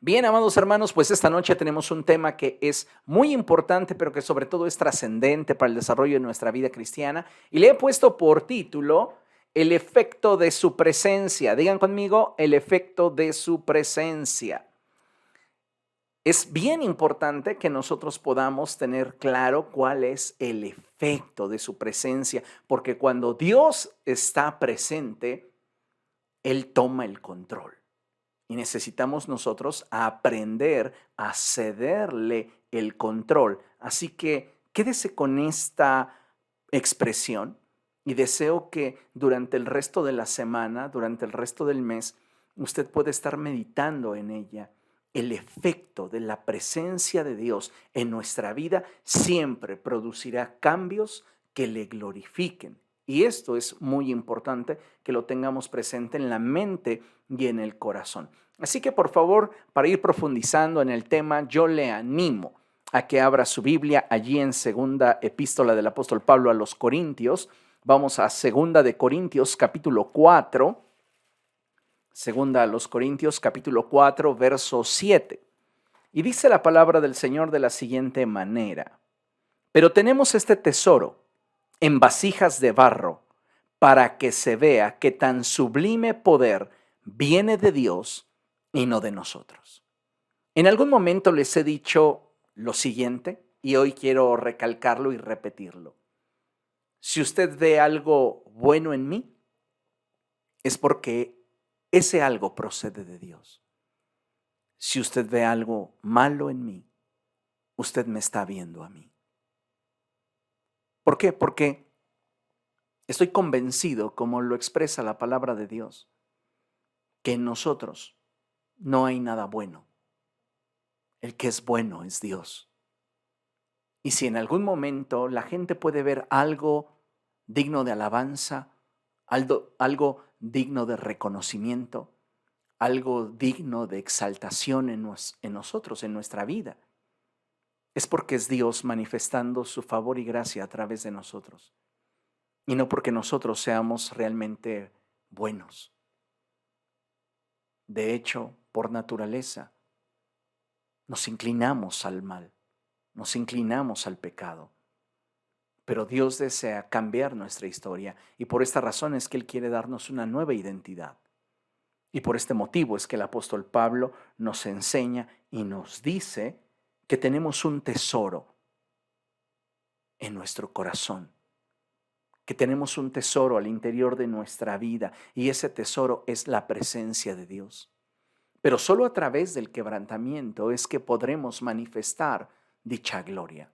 Bien, amados hermanos, pues esta noche tenemos un tema que es muy importante, pero que sobre todo es trascendente para el desarrollo de nuestra vida cristiana. Y le he puesto por título el efecto de su presencia. Digan conmigo, el efecto de su presencia. Es bien importante que nosotros podamos tener claro cuál es el efecto de su presencia, porque cuando Dios está presente, Él toma el control. Y necesitamos nosotros aprender a cederle el control. Así que quédese con esta expresión y deseo que durante el resto de la semana, durante el resto del mes, usted pueda estar meditando en ella. El efecto de la presencia de Dios en nuestra vida siempre producirá cambios que le glorifiquen. Y esto es muy importante que lo tengamos presente en la mente y en el corazón. Así que por favor, para ir profundizando en el tema, yo le animo a que abra su Biblia allí en segunda epístola del apóstol Pablo a los Corintios. Vamos a segunda de Corintios capítulo 4, segunda a los Corintios capítulo 4, verso 7. Y dice la palabra del Señor de la siguiente manera: pero tenemos este tesoro en vasijas de barro, para que se vea que tan sublime poder viene de Dios y no de nosotros. En algún momento les he dicho lo siguiente y hoy quiero recalcarlo y repetirlo. Si usted ve algo bueno en mí, es porque ese algo procede de Dios. Si usted ve algo malo en mí, usted me está viendo a mí. ¿Por qué? Porque estoy convencido, como lo expresa la palabra de Dios, que en nosotros no hay nada bueno. El que es bueno es Dios. Y si en algún momento la gente puede ver algo digno de alabanza, algo digno de reconocimiento, algo digno de exaltación en nosotros, en nuestra vida, es porque es Dios manifestando su favor y gracia a través de nosotros. Y no porque nosotros seamos realmente buenos. De hecho, por naturaleza, nos inclinamos al mal, nos inclinamos al pecado. Pero Dios desea cambiar nuestra historia y por esta razón es que Él quiere darnos una nueva identidad. Y por este motivo es que el apóstol Pablo nos enseña y nos dice que tenemos un tesoro en nuestro corazón, que tenemos un tesoro al interior de nuestra vida y ese tesoro es la presencia de Dios. Pero solo a través del quebrantamiento es que podremos manifestar dicha gloria.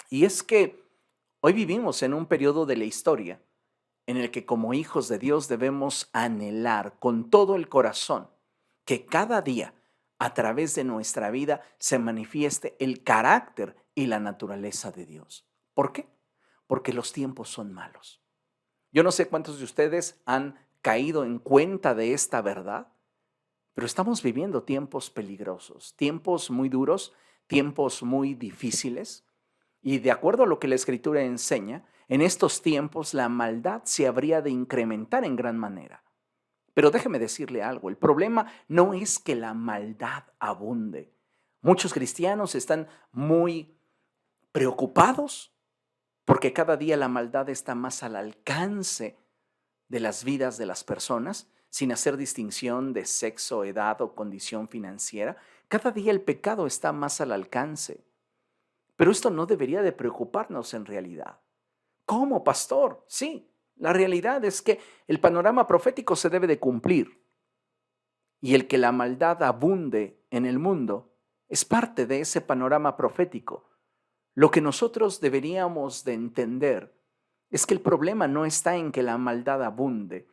Y es que hoy vivimos en un periodo de la historia en el que como hijos de Dios debemos anhelar con todo el corazón que cada día a través de nuestra vida se manifieste el carácter y la naturaleza de Dios. ¿Por qué? Porque los tiempos son malos. Yo no sé cuántos de ustedes han caído en cuenta de esta verdad, pero estamos viviendo tiempos peligrosos, tiempos muy duros, tiempos muy difíciles. Y de acuerdo a lo que la Escritura enseña, en estos tiempos la maldad se habría de incrementar en gran manera. Pero déjeme decirle algo, el problema no es que la maldad abunde. Muchos cristianos están muy preocupados porque cada día la maldad está más al alcance de las vidas de las personas, sin hacer distinción de sexo, edad o condición financiera. Cada día el pecado está más al alcance. Pero esto no debería de preocuparnos en realidad. ¿Cómo, pastor? Sí, la realidad es que el panorama profético se debe de cumplir. Y el que la maldad abunde en el mundo es parte de ese panorama profético. Lo que nosotros deberíamos de entender es que el problema no está en que la maldad abunde.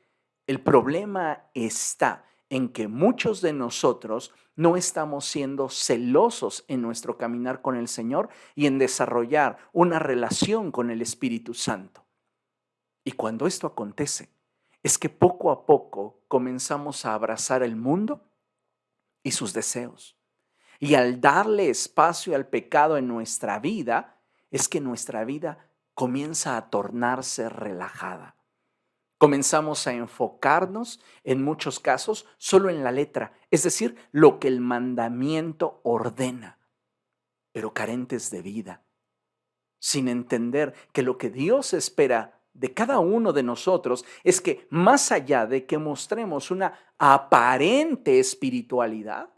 El problema está en que muchos de nosotros no estamos siendo celosos en nuestro caminar con el Señor y en desarrollar una relación con el Espíritu Santo. Y cuando esto acontece, es que poco a poco comenzamos a abrazar el mundo y sus deseos. Y al darle espacio al pecado en nuestra vida, es que nuestra vida comienza a tornarse relajada. Comenzamos a enfocarnos, en muchos casos, solo en la letra, es decir, lo que el mandamiento ordena, pero carentes de vida, sin entender que lo que Dios espera de cada uno de nosotros es que, más allá de que mostremos una aparente espiritualidad,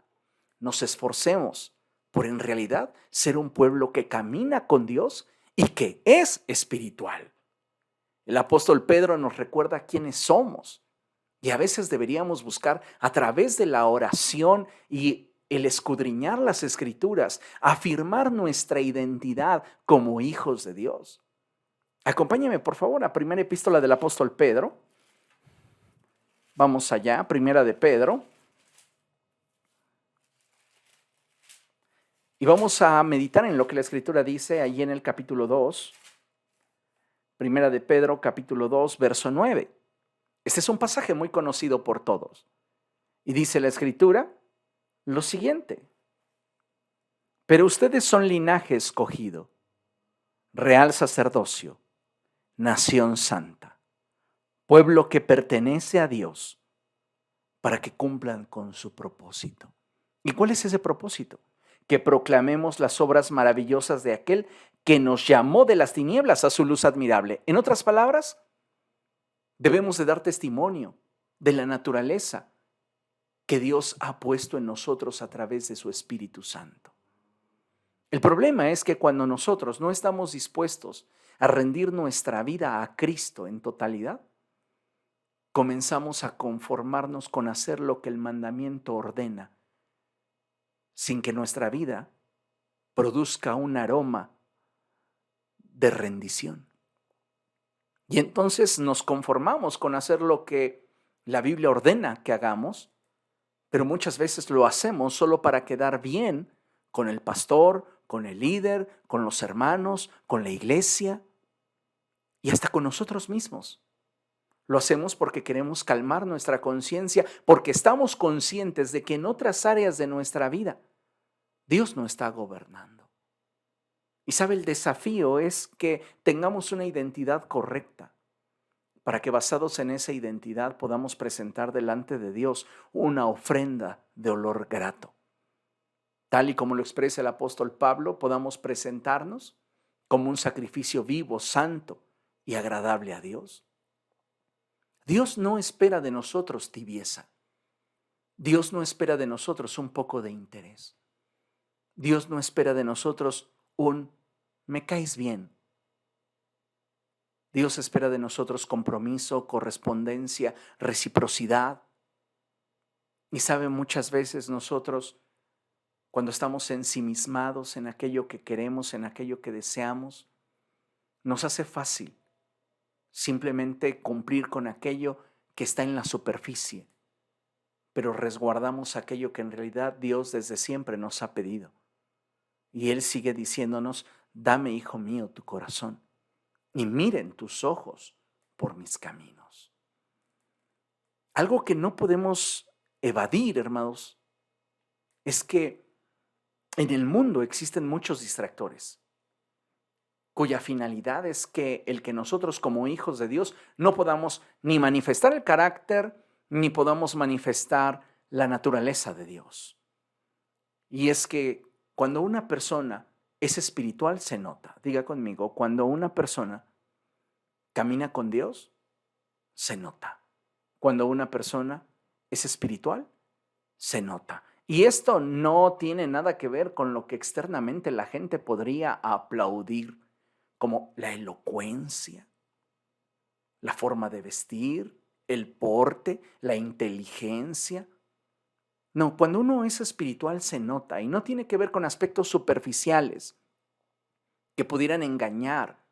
nos esforcemos por en realidad ser un pueblo que camina con Dios y que es espiritual. El apóstol Pedro nos recuerda quiénes somos y a veces deberíamos buscar a través de la oración y el escudriñar las escrituras, afirmar nuestra identidad como hijos de Dios. Acompáñame por favor a primera epístola del apóstol Pedro. Vamos allá, primera de Pedro. Y vamos a meditar en lo que la escritura dice ahí en el capítulo 2. Primera de Pedro, capítulo 2, verso 9. Este es un pasaje muy conocido por todos. Y dice la escritura lo siguiente: pero ustedes son linaje escogido, real sacerdocio, nación santa, pueblo que pertenece a Dios, para que cumplan con su propósito. ¿Y cuál es ese propósito? Que proclamemos las obras maravillosas de aquel que nos llamó de las tinieblas a su luz admirable. En otras palabras, debemos de dar testimonio de la naturaleza que Dios ha puesto en nosotros a través de su Espíritu Santo. El problema es que cuando nosotros no estamos dispuestos a rendir nuestra vida a Cristo en totalidad, comenzamos a conformarnos con hacer lo que el mandamiento ordena, sin que nuestra vida produzca un aroma de rendición. Y entonces nos conformamos con hacer lo que la Biblia ordena que hagamos, pero muchas veces lo hacemos solo para quedar bien con el pastor, con el líder, con los hermanos, con la iglesia y hasta con nosotros mismos. Lo hacemos porque queremos calmar nuestra conciencia, porque estamos conscientes de que en otras áreas de nuestra vida Dios no está gobernando. Y sabe, el desafío es que tengamos una identidad correcta, para que basados en esa identidad podamos presentar delante de Dios una ofrenda de olor grato. Tal y como lo expresa el apóstol Pablo, podamos presentarnos como un sacrificio vivo, santo y agradable a Dios. Dios no espera de nosotros tibieza. Dios no espera de nosotros un poco de interés. Dios no espera de nosotros un me caes bien. Dios espera de nosotros compromiso, correspondencia, reciprocidad. Y sabe, muchas veces nosotros, cuando estamos ensimismados en aquello que queremos, en aquello que deseamos, nos hace fácil simplemente cumplir con aquello que está en la superficie, pero resguardamos aquello que en realidad Dios desde siempre nos ha pedido. Y Él sigue diciéndonos: dame, hijo mío, tu corazón, y miren tus ojos por mis caminos. Algo que no podemos evadir, hermanos, es que en el mundo existen muchos distractores, cuya finalidad es que el que nosotros como hijos de Dios no podamos ni manifestar el carácter, ni podamos manifestar la naturaleza de Dios. Y es que cuando una persona es espiritual se nota. Diga conmigo, cuando una persona camina con Dios, se nota. Cuando una persona es espiritual, se nota. Y esto no tiene nada que ver con lo que externamente la gente podría aplaudir, como la elocuencia, la forma de vestir, el porte, la inteligencia. No, cuando uno es espiritual se nota, y no tiene que ver con aspectos superficiales que pudieran engañar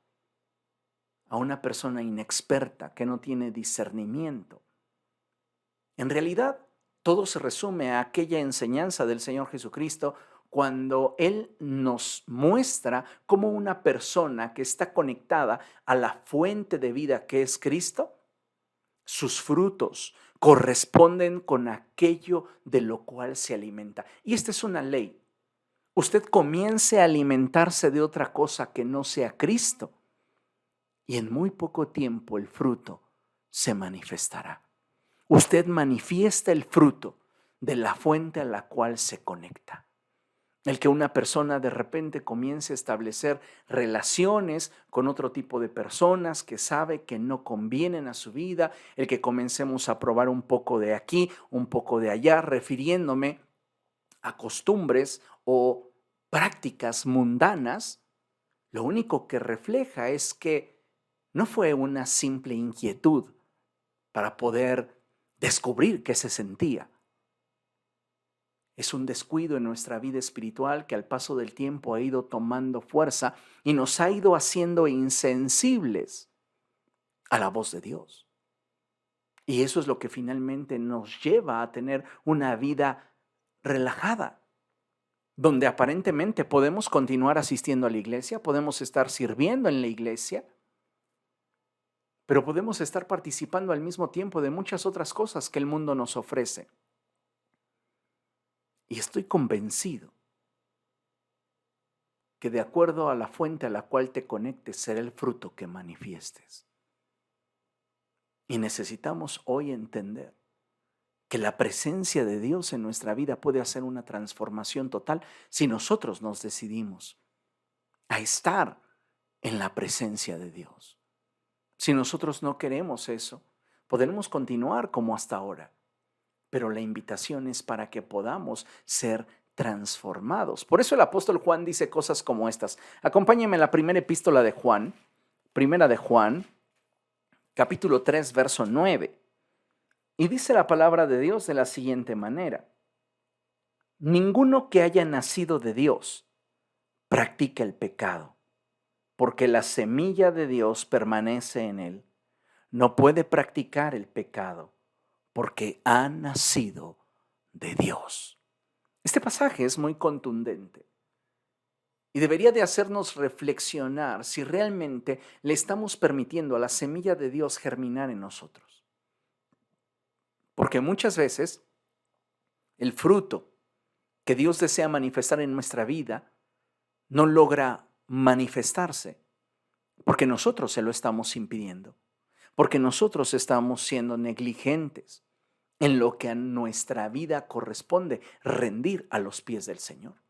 a una persona inexperta que no tiene discernimiento. En realidad, todo se resume a aquella enseñanza del Señor Jesucristo cuando Él nos muestra cómo una persona que está conectada a la fuente de vida que es Cristo, sus frutos corresponden con aquello de lo cual se alimenta. Y esta es una ley. Usted comience a alimentarse de otra cosa que no sea Cristo, y en muy poco tiempo el fruto se manifestará. Usted manifiesta el fruto de la fuente a la cual se conecta. El que una persona de repente comience a establecer relaciones con otro tipo de personas que sabe que no convienen a su vida, el que comencemos a probar un poco de aquí, un poco de allá, refiriéndome a costumbres o prácticas mundanas, lo único que refleja es que no fue una simple inquietud para poder descubrir qué se sentía. Es un descuido en nuestra vida espiritual que al paso del tiempo ha ido tomando fuerza y nos ha ido haciendo insensibles a la voz de Dios. Y eso es lo que finalmente nos lleva a tener una vida relajada, donde aparentemente podemos continuar asistiendo a la iglesia, podemos estar sirviendo en la iglesia, pero podemos estar participando al mismo tiempo de muchas otras cosas que el mundo nos ofrece. Y estoy convencido que de acuerdo a la fuente a la cual te conectes será el fruto que manifiestes. Y necesitamos hoy entender que la presencia de Dios en nuestra vida puede hacer una transformación total si nosotros nos decidimos a estar en la presencia de Dios. Si nosotros no queremos eso, podremos continuar como hasta ahora, pero la invitación es para que podamos ser transformados. Por eso el apóstol Juan dice cosas como estas. Acompáñenme en la primera epístola de Juan, primera de Juan, capítulo 3, verso 9. Y dice la palabra de Dios de la siguiente manera: ninguno que haya nacido de Dios practica el pecado, porque la semilla de Dios permanece en él. No puede practicar el pecado, porque ha nacido de Dios. Este pasaje es muy contundente y debería de hacernos reflexionar si realmente le estamos permitiendo a la semilla de Dios germinar en nosotros. Porque muchas veces el fruto que Dios desea manifestar en nuestra vida no logra manifestarse porque nosotros se lo estamos impidiendo, porque nosotros estamos siendo negligentes en lo que a nuestra vida corresponde rendir a los pies del Señor,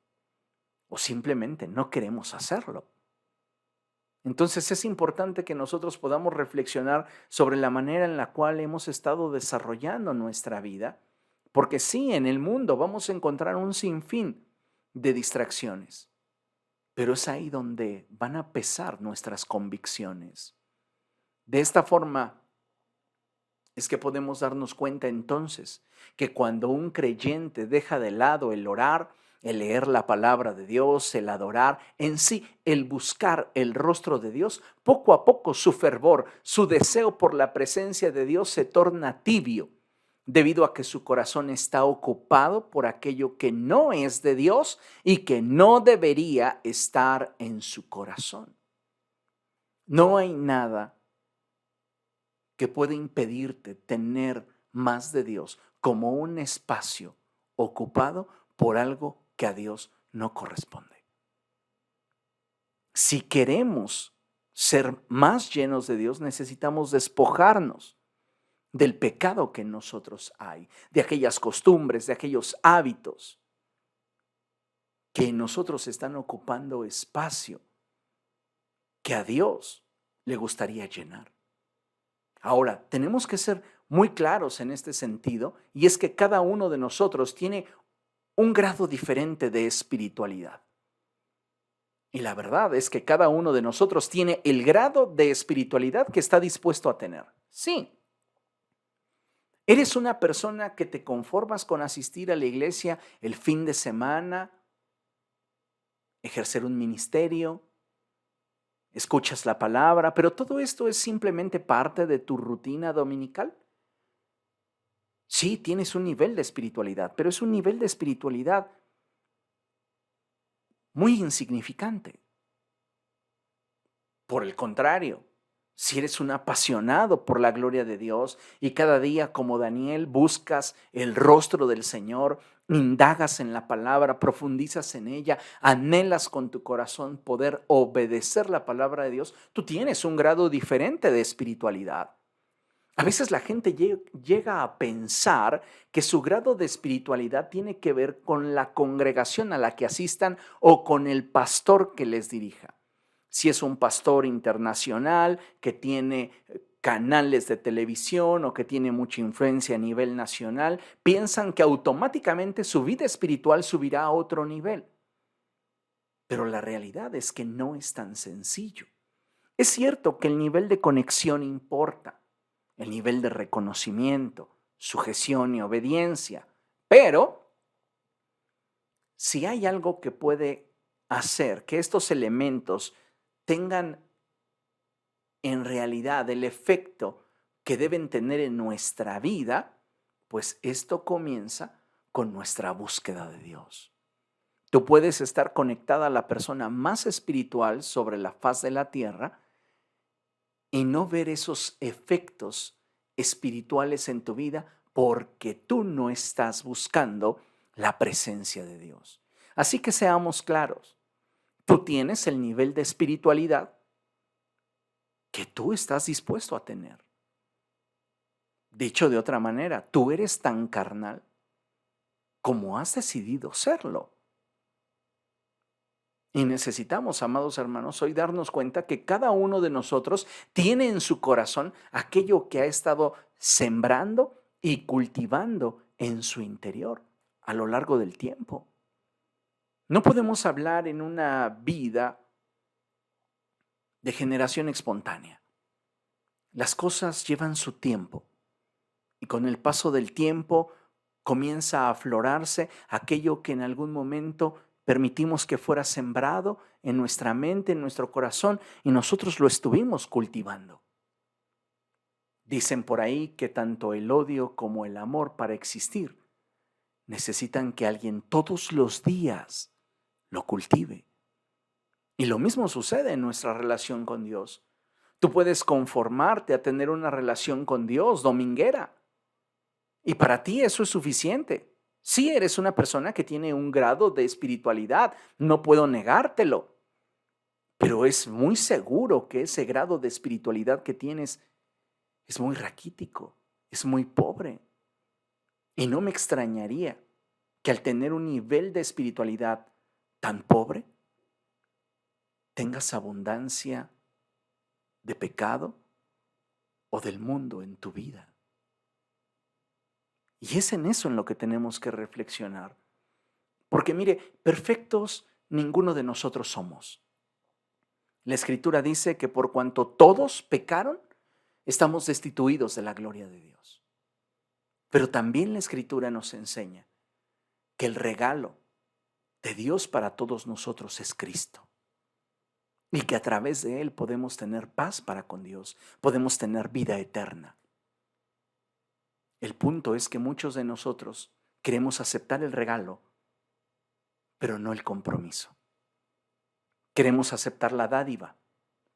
o simplemente no queremos hacerlo. Entonces es importante que nosotros podamos reflexionar sobre la manera en la cual hemos estado desarrollando nuestra vida, porque sí, en el mundo vamos a encontrar un sinfín de distracciones, pero es ahí donde van a pesar nuestras convicciones. De esta forma es que podemos darnos cuenta entonces que cuando un creyente deja de lado el orar, el leer la palabra de Dios, el adorar, en sí, el buscar el rostro de Dios, poco a poco su fervor, su deseo por la presencia de Dios se torna tibio, debido a que su corazón está ocupado por aquello que no es de Dios y que no debería estar en su corazón. No hay nada que puede impedirte tener más de Dios como un espacio ocupado por algo que a Dios no corresponde. Si queremos ser más llenos de Dios, necesitamos despojarnos del pecado que en nosotros hay, de aquellas costumbres, de aquellos hábitos que en nosotros están ocupando espacio que a Dios le gustaría llenar. Ahora, tenemos que ser muy claros en este sentido, y es que cada uno de nosotros tiene un grado diferente de espiritualidad. Y la verdad es que cada uno de nosotros tiene el grado de espiritualidad que está dispuesto a tener. Sí. ¿Eres una persona que te conformas con asistir a la iglesia el fin de semana, ejercer un ministerio, escuchas la palabra, pero todo esto es simplemente parte de tu rutina dominical? Sí, tienes un nivel de espiritualidad, pero es un nivel de espiritualidad muy insignificante. Por el contrario, si eres un apasionado por la gloria de Dios y cada día, como Daniel, buscas el rostro del Señor, indagas en la palabra, profundizas en ella, anhelas con tu corazón poder obedecer la palabra de Dios, tú tienes un grado diferente de espiritualidad. A veces la gente llega a pensar que su grado de espiritualidad tiene que ver con la congregación a la que asistan o con el pastor que les dirija. Si es un pastor internacional que tiene canales de televisión o que tiene mucha influencia a nivel nacional, piensan que automáticamente su vida espiritual subirá a otro nivel. Pero la realidad es que no es tan sencillo. Es cierto que el nivel de conexión importa, el nivel de reconocimiento, sujeción y obediencia, pero si hay algo que puede hacer que estos elementos tengan en realidad el efecto que deben tener en nuestra vida, pues esto comienza con nuestra búsqueda de Dios. Tú puedes estar conectada a la persona más espiritual sobre la faz de la tierra y no ver esos efectos espirituales en tu vida porque tú no estás buscando la presencia de Dios. Así que seamos claros, tú tienes el nivel de espiritualidad que tú estás dispuesto a tener. Dicho de otra manera, tú eres tan carnal como has decidido serlo. Y necesitamos, amados hermanos, hoy darnos cuenta que cada uno de nosotros tiene en su corazón aquello que ha estado sembrando y cultivando en su interior a lo largo del tiempo. No podemos hablar en una vida de generación espontánea. Las cosas llevan su tiempo y con el paso del tiempo comienza a aflorarse aquello que en algún momento permitimos que fuera sembrado en nuestra mente, en nuestro corazón, y nosotros lo estuvimos cultivando. Dicen por ahí que tanto el odio como el amor para existir necesitan que alguien todos los días lo cultive. Y lo mismo sucede en nuestra relación con Dios. Tú puedes conformarte a tener una relación con Dios dominguera y para ti eso es suficiente. Sí eres una persona que tiene un grado de espiritualidad, no puedo negártelo, pero es muy seguro que ese grado de espiritualidad que tienes es muy raquítico, es muy pobre. Y no me extrañaría que al tener un nivel de espiritualidad tan pobre, tengas abundancia de pecado o del mundo en tu vida. Y es en eso en lo que tenemos que reflexionar. Porque mire, perfectos ninguno de nosotros somos. La Escritura dice que por cuanto todos pecaron, estamos destituidos de la gloria de Dios. Pero también la Escritura nos enseña que el regalo de Dios para todos nosotros es Cristo. Y que a través de Él podemos tener paz para con Dios, podemos tener vida eterna. El punto es que muchos de nosotros queremos aceptar el regalo, pero no el compromiso. Queremos aceptar la dádiva,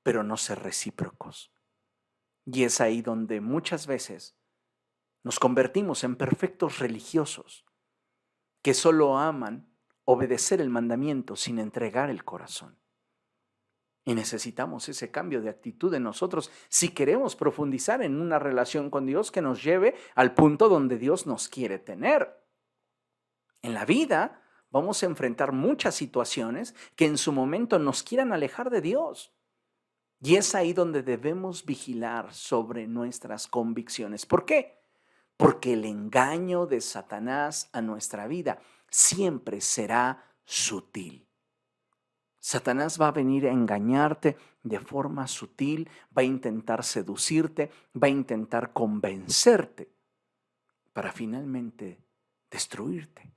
pero no ser recíprocos. Y es ahí donde muchas veces nos convertimos en perfectos religiosos que solo aman obedecer el mandamiento sin entregar el corazón. Y necesitamos ese cambio de actitud en nosotros si queremos profundizar en una relación con Dios que nos lleve al punto donde Dios nos quiere tener. En la vida vamos a enfrentar muchas situaciones que en su momento nos quieran alejar de Dios. Y es ahí donde debemos vigilar sobre nuestras convicciones. ¿Por qué? Porque el engaño de Satanás a nuestra vida siempre será sutil. Satanás va a venir a engañarte de forma sutil, va a intentar seducirte, va a intentar convencerte para finalmente destruirte.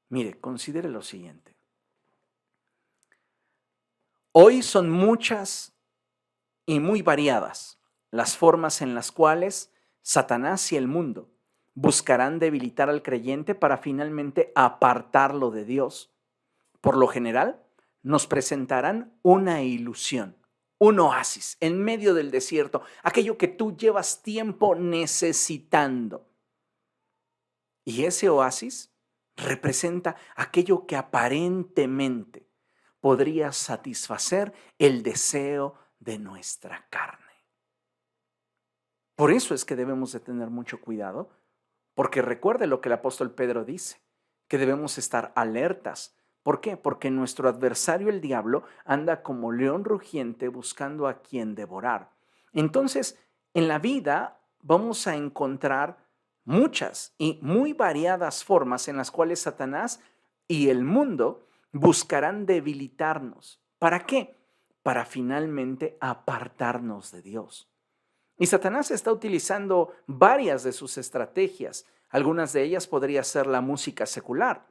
Mire, considere lo siguiente. Hoy son muchas y muy variadas las formas en las cuales Satanás y el mundo buscarán debilitar al creyente para finalmente apartarlo de Dios. Por lo general, nos presentarán una ilusión, un oasis en medio del desierto, aquello que tú llevas tiempo necesitando. Y ese oasis representa aquello que aparentemente podría satisfacer el deseo de nuestra carne. Por eso es que debemos de tener mucho cuidado, porque recuerde lo que el apóstol Pedro dice, que debemos estar alertas. ¿Por qué? Porque nuestro adversario, el diablo, anda como león rugiente buscando a quien devorar. Entonces, en la vida vamos a encontrar muchas y muy variadas formas en las cuales Satanás y el mundo buscarán debilitarnos. ¿Para qué? Para finalmente apartarnos de Dios. Y Satanás está utilizando varias de sus estrategias. Algunas de ellas podría ser la música secular.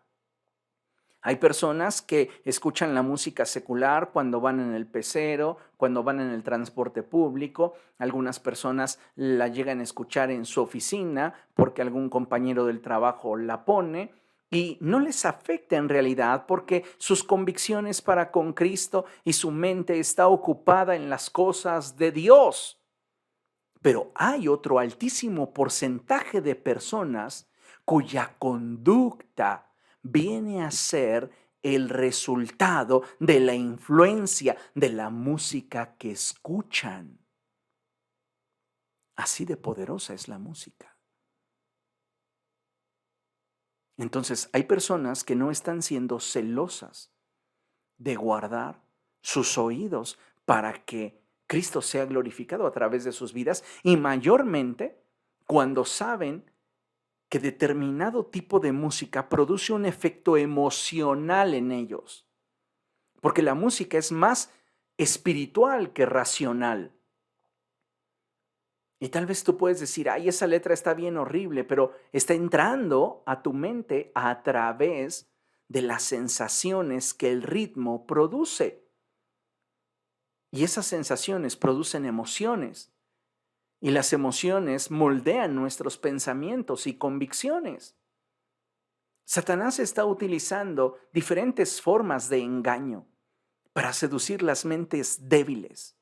Hay personas que escuchan la música secular cuando van en el pecero, cuando van en el transporte público. Algunas personas la llegan a escuchar en su oficina porque algún compañero del trabajo la pone y no les afecta en realidad porque sus convicciones para con Cristo y su mente está ocupada en las cosas de Dios. Pero hay otro altísimo porcentaje de personas cuya conducta viene a ser el resultado de la influencia de la música que escuchan. Así de poderosa es la música. Entonces, hay personas que no están siendo celosas de guardar sus oídos para que Cristo sea glorificado a través de sus vidas y mayormente cuando saben que determinado tipo de música produce un efecto emocional en ellos, porque la música es más espiritual que racional. Y tal vez tú puedes decir, ay, esa letra está bien horrible, pero está entrando a tu mente a través de las sensaciones que el ritmo produce. Y esas sensaciones producen emociones. Y las emociones moldean nuestros pensamientos y convicciones. Satanás está utilizando diferentes formas de engaño para seducir las mentes débiles.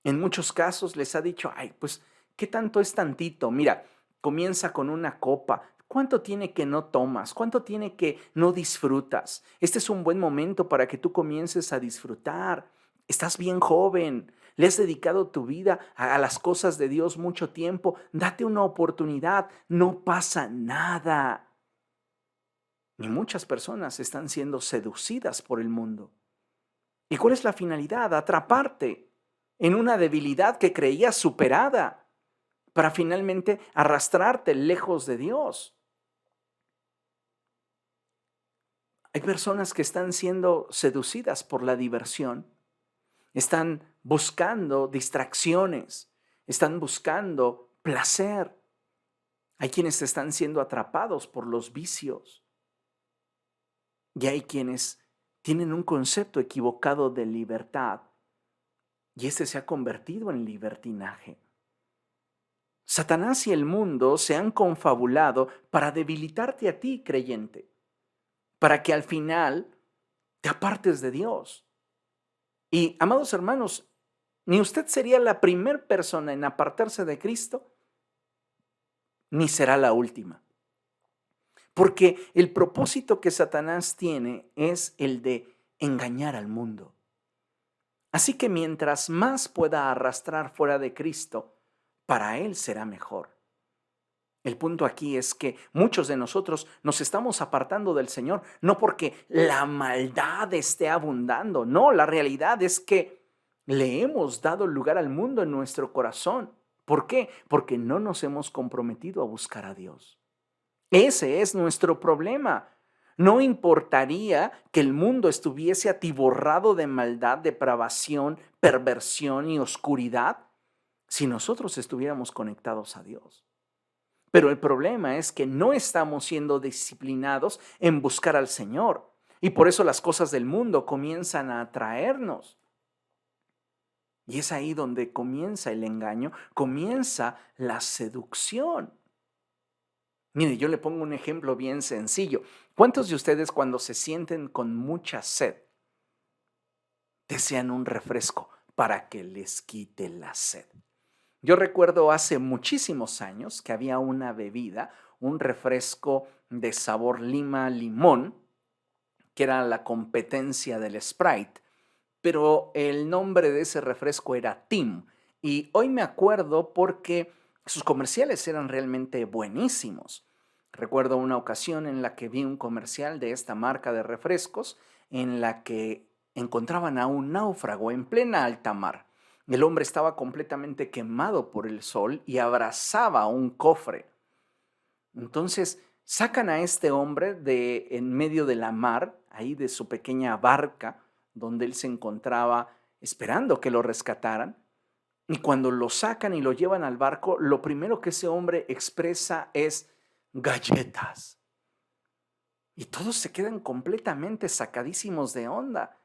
En muchos casos les ha dicho, ay, pues, ¿qué tanto es tantito? Mira, comienza con una copa. ¿Cuánto tiene que no tomas? ¿Cuánto tiene que no disfrutas? Este es un buen momento para que tú comiences a disfrutar. Estás bien joven, le has dedicado tu vida a las cosas de Dios mucho tiempo. Date una oportunidad, no pasa nada. Y muchas personas están siendo seducidas por el mundo. ¿Y cuál es la finalidad? Atraparte en una debilidad que creías superada para finalmente arrastrarte lejos de Dios. Hay personas que están siendo seducidas por la diversión, están buscando distracciones, están buscando placer. Hay quienes están siendo atrapados por los vicios y hay quienes tienen un concepto equivocado de libertad y este se ha convertido en libertinaje. Satanás y el mundo se han confabulado para debilitarte a ti, creyente, para que al final te apartes de Dios. Y, amados hermanos, ni usted sería la primera persona en apartarse de Cristo, ni será la última. Porque el propósito que Satanás tiene es el de engañar al mundo. Así que mientras más pueda arrastrar fuera de Cristo, para él será mejor. El punto aquí es que muchos de nosotros nos estamos apartando del Señor, no porque la maldad esté abundando, no, la realidad es que le hemos dado lugar al mundo en nuestro corazón. ¿Por qué? Porque no nos hemos comprometido a buscar a Dios. Ese es nuestro problema. No importaría que el mundo estuviese atiborrado de maldad, depravación, perversión y oscuridad si nosotros estuviéramos conectados a Dios. Pero el problema es que no estamos siendo disciplinados en buscar al Señor. Y por eso las cosas del mundo comienzan a atraernos. Y es ahí donde comienza el engaño, comienza la seducción. Mire, yo le pongo un ejemplo bien sencillo. ¿Cuántos de ustedes cuando se sienten con mucha sed desean un refresco para que les quite la sed? Yo recuerdo hace muchísimos años que había una bebida, un refresco de sabor lima-limón, que era la competencia del Sprite, pero el nombre de ese refresco era Tim. Y hoy me acuerdo porque Sus comerciales eran realmente buenísimos. Recuerdo una ocasión en la que vi un comercial de esta marca de refrescos en la que encontraban a un náufrago en plena alta mar. El hombre estaba completamente quemado por el sol y abrazaba un cofre. Entonces sacan a este hombre de en medio de la mar, ahí de su pequeña barca, donde él se encontraba esperando que lo rescataran. Y cuando lo sacan y lo llevan al barco, lo primero que ese hombre expresa es galletas. Y todos se quedan completamente sacadísimos de onda.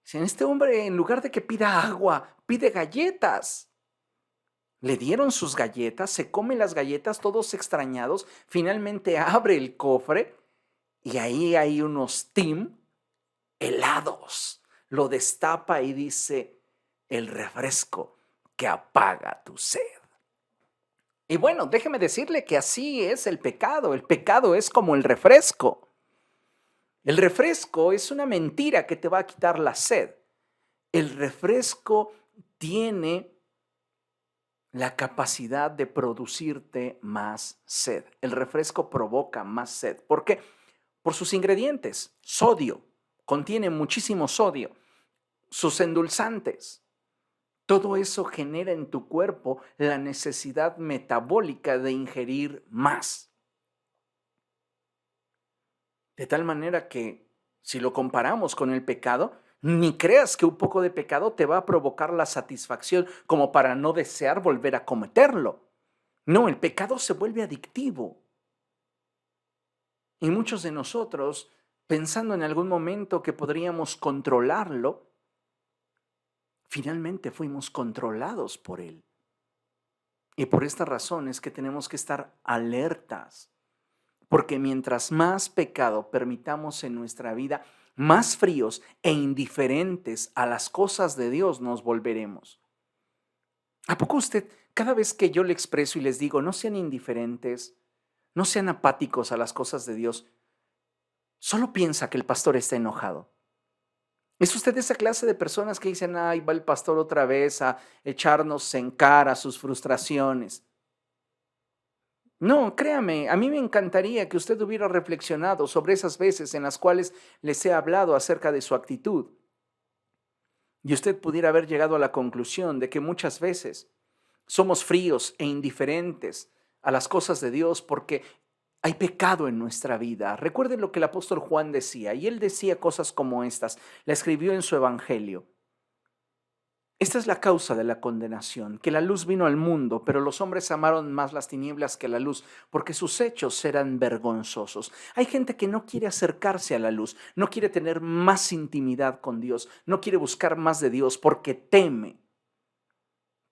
Si en este hombre, en lugar de que pida agua, pide galletas. Le dieron sus galletas, se come las galletas, todos extrañados. Finalmente abre el cofre y ahí hay unos Tim helados. Lo destapa y dice, el refresco que apaga tu sed. Y bueno, déjeme decirle que así es el pecado. El pecado es como el refresco. El refresco es una mentira que te va a quitar la sed. El refresco tiene la capacidad de producirte más sed. El refresco provoca más sed. ¿Por qué? Por sus ingredientes. Sodio. Contiene muchísimo sodio. Sus endulzantes. Todo eso genera en tu cuerpo la necesidad metabólica de ingerir más. De tal manera que si lo comparamos con el pecado, ni creas que un poco de pecado te va a provocar la satisfacción como para no desear volver a cometerlo. No, el pecado se vuelve adictivo. Y muchos de nosotros, pensando en algún momento que podríamos controlarlo, finalmente fuimos controlados por él. Y por esta razón es que tenemos que estar alertas, porque mientras más pecado permitamos en nuestra vida, más fríos e indiferentes a las cosas de Dios nos volveremos. ¿A poco usted, cada vez que yo le expreso y les digo, no sean indiferentes, no sean apáticos a las cosas de Dios, solo piensa que el pastor está enojado? ¿Es usted esa clase de personas que dicen, ay, va el pastor otra vez a echarnos en cara sus frustraciones? No, créame, a mí me encantaría que usted hubiera reflexionado sobre esas veces en las cuales les he hablado acerca de su actitud y usted pudiera haber llegado a la conclusión de que muchas veces somos fríos e indiferentes a las cosas de Dios porque hay pecado en nuestra vida. Recuerden lo que el apóstol Juan decía, y él decía cosas como estas, la escribió en su evangelio. Esta es la causa de la condenación, que la luz vino al mundo, pero los hombres amaron más las tinieblas que la luz, porque sus hechos eran vergonzosos. Hay gente que no quiere acercarse a la luz, no quiere tener más intimidad con Dios, no quiere buscar más de Dios, porque teme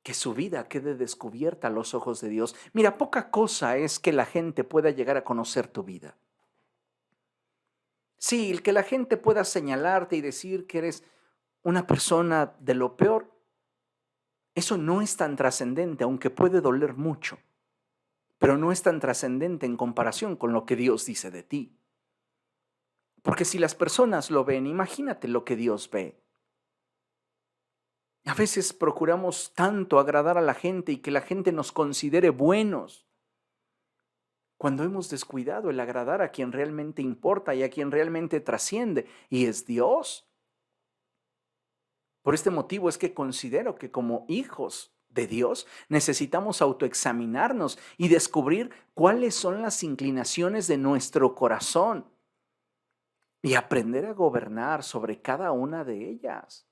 que su vida quede descubierta a los ojos de Dios. Mira, poca cosa es que la gente pueda llegar a conocer tu vida. Sí, el que la gente pueda señalarte y decir que eres una persona de lo peor, eso no es tan trascendente, aunque puede doler mucho, pero no es tan trascendente en comparación con lo que Dios dice de ti. Porque si las personas lo ven, imagínate lo que Dios ve. A veces procuramos tanto agradar a la gente y que la gente nos considere buenos, cuando hemos descuidado el agradar a quien realmente importa y a quien realmente trasciende, y es Dios. Por este motivo es que considero que como hijos de Dios necesitamos autoexaminarnos y descubrir cuáles son las inclinaciones de nuestro corazón y aprender a gobernar sobre cada una de ellas.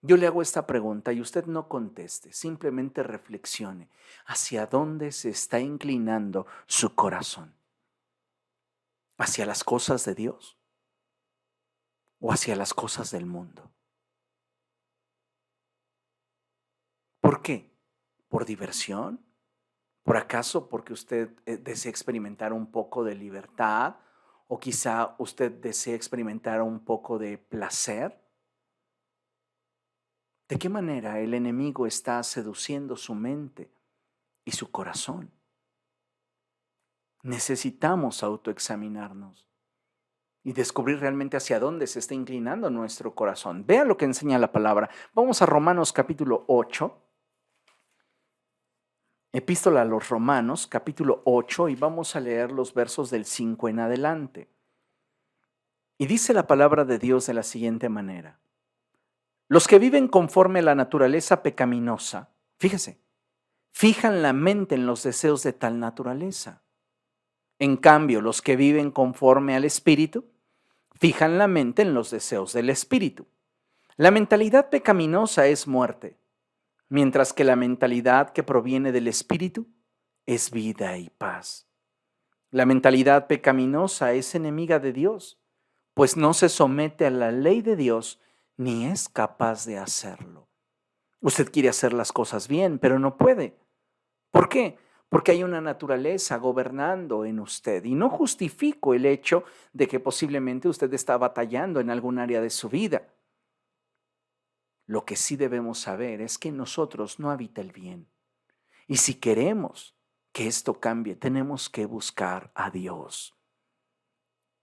Yo le hago esta pregunta y usted no conteste, simplemente reflexione hacia dónde se está inclinando su corazón. ¿Hacia las cosas de Dios o hacia las cosas del mundo? ¿Por qué? ¿Por diversión? ¿Por acaso porque usted desea experimentar un poco de libertad? ¿O quizá usted desea experimentar un poco de placer? ¿De qué manera el enemigo está seduciendo su mente y su corazón? Necesitamos autoexaminarnos y descubrir realmente hacia dónde se está inclinando nuestro corazón. Vea lo que enseña la palabra. Vamos a Romanos capítulo 8. Epístola a los Romanos, capítulo 8, y vamos a leer los versos del 5 en adelante. Y dice la palabra de Dios de la siguiente manera: los que viven conforme a la naturaleza pecaminosa, fíjese, fijan la mente en los deseos de tal naturaleza. En cambio, los que viven conforme al Espíritu, fijan la mente en los deseos del Espíritu. La mentalidad pecaminosa es muerte, mientras que la mentalidad que proviene del Espíritu es vida y paz. La mentalidad pecaminosa es enemiga de Dios, pues no se somete a la ley de Dios ni es capaz de hacerlo. Usted quiere hacer las cosas bien, pero no puede. ¿Por qué? Porque hay una naturaleza gobernando en usted, y no justifico el hecho de que posiblemente usted está batallando en algún área de su vida. Lo que sí debemos saber es que en nosotros no habita el bien. Y si queremos que esto cambie, tenemos que buscar a Dios.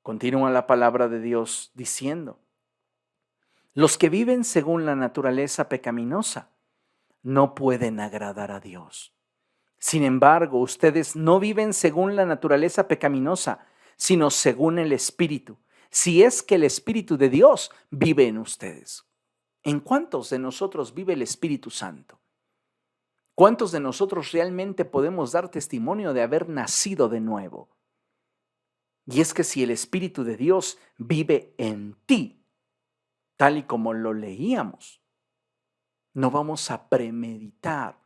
Continúa la palabra de Dios diciendo: los que viven según la naturaleza pecaminosa no pueden agradar a Dios. Sin embargo, ustedes no viven según la naturaleza pecaminosa, sino según el Espíritu, si es que el Espíritu de Dios vive en ustedes. ¿En cuántos de nosotros vive el Espíritu Santo? ¿Cuántos de nosotros realmente podemos dar testimonio de haber nacido de nuevo? Y es que si el Espíritu de Dios vive en ti, tal y como lo leíamos, no vamos a premeditar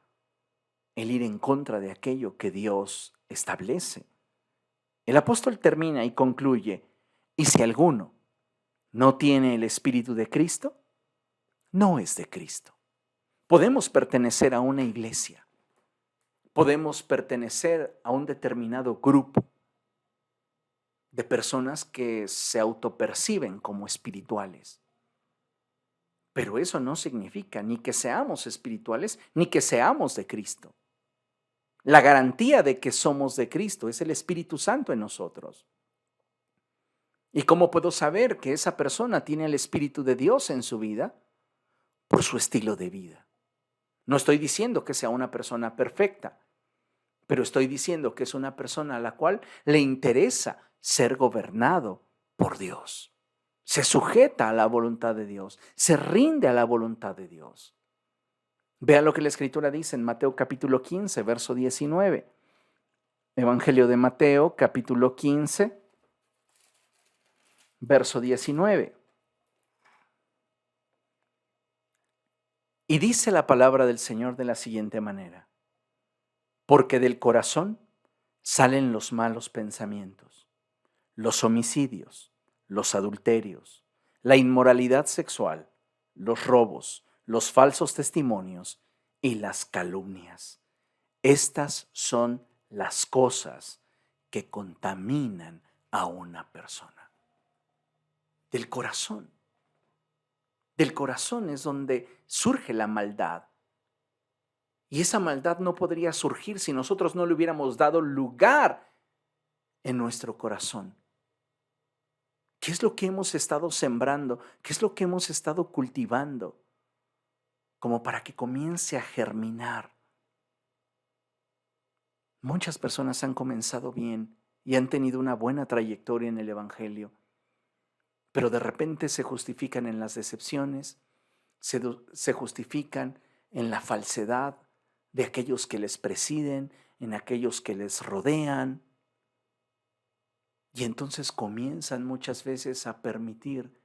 el ir en contra de aquello que Dios establece. El apóstol termina y concluye: y si alguno no tiene el Espíritu de Cristo, no es de Cristo. Podemos pertenecer a una iglesia, podemos pertenecer a un determinado grupo de personas que se autoperciben como espirituales, pero eso no significa ni que seamos espirituales ni que seamos de Cristo. La garantía de que somos de Cristo es el Espíritu Santo en nosotros. ¿Y cómo puedo saber que esa persona tiene el Espíritu de Dios en su vida? Por su estilo de vida. No estoy diciendo que sea una persona perfecta, pero estoy diciendo que es una persona a la cual le interesa ser gobernado por Dios. Se sujeta a la voluntad de Dios, se rinde a la voluntad de Dios. Vea lo que la Escritura dice en Mateo capítulo 15, verso 19. Evangelio de Mateo capítulo 15, verso 19. Y dice la palabra del Señor de la siguiente manera: porque del corazón salen los malos pensamientos, los homicidios, los adulterios, la inmoralidad sexual, los robos, los falsos testimonios y las calumnias. Estas son las cosas que contaminan a una persona. Del corazón. Del corazón es donde surge la maldad. Y esa maldad no podría surgir si nosotros no le hubiéramos dado lugar en nuestro corazón. ¿Qué es lo que hemos estado sembrando? ¿Qué es lo que hemos estado cultivando? Como para que comience a germinar. Muchas personas han comenzado bien y han tenido una buena trayectoria en el Evangelio, pero de repente se justifican en las decepciones, se justifican en la falsedad de aquellos que les presiden, en aquellos que les rodean. Y entonces comienzan muchas veces a permitir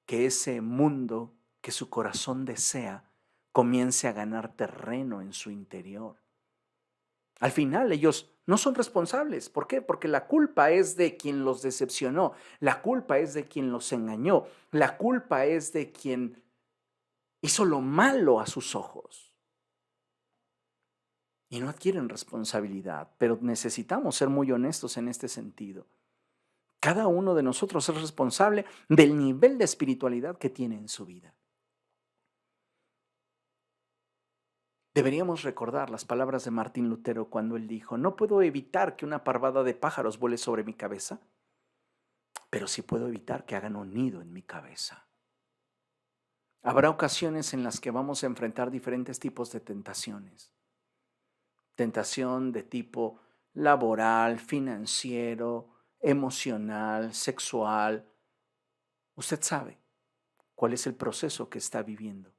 que ese mundo que su corazón desea comience a ganar terreno en su interior. Al final ellos no son responsables. ¿Por qué? Porque la culpa es de quien los decepcionó, la culpa es de quien los engañó, la culpa es de quien hizo lo malo a sus ojos. Y no adquieren responsabilidad, pero necesitamos ser muy honestos en este sentido. Cada uno de nosotros es responsable del nivel de espiritualidad que tiene en su vida. Deberíamos recordar las palabras de Martín Lutero cuando él dijo: no puedo evitar que una parvada de pájaros vuele sobre mi cabeza, pero sí puedo evitar que hagan un nido en mi cabeza. Habrá ocasiones en las que vamos a enfrentar diferentes tipos de tentaciones. Tentación de tipo laboral, financiero, emocional, sexual. Usted sabe cuál es el proceso que está viviendo.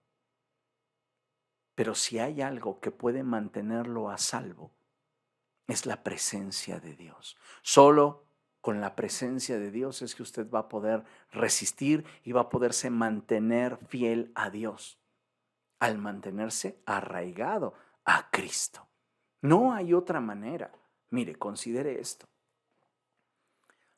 Pero si hay algo que puede mantenerlo a salvo, es la presencia de Dios. Solo con la presencia de Dios es que usted va a poder resistir y va a poderse mantener fiel a Dios, al mantenerse arraigado a Cristo. No hay otra manera. Mire, considere esto.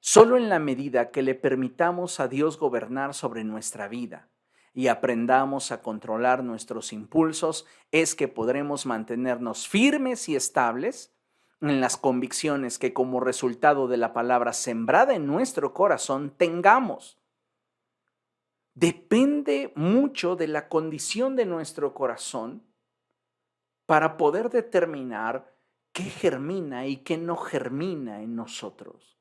Solo en la medida que le permitamos a Dios gobernar sobre nuestra vida y aprendamos a controlar nuestros impulsos, es que podremos mantenernos firmes y estables en las convicciones que como resultado de la palabra sembrada en nuestro corazón tengamos. Depende mucho de la condición de nuestro corazón para poder determinar qué germina y qué no germina en nosotros.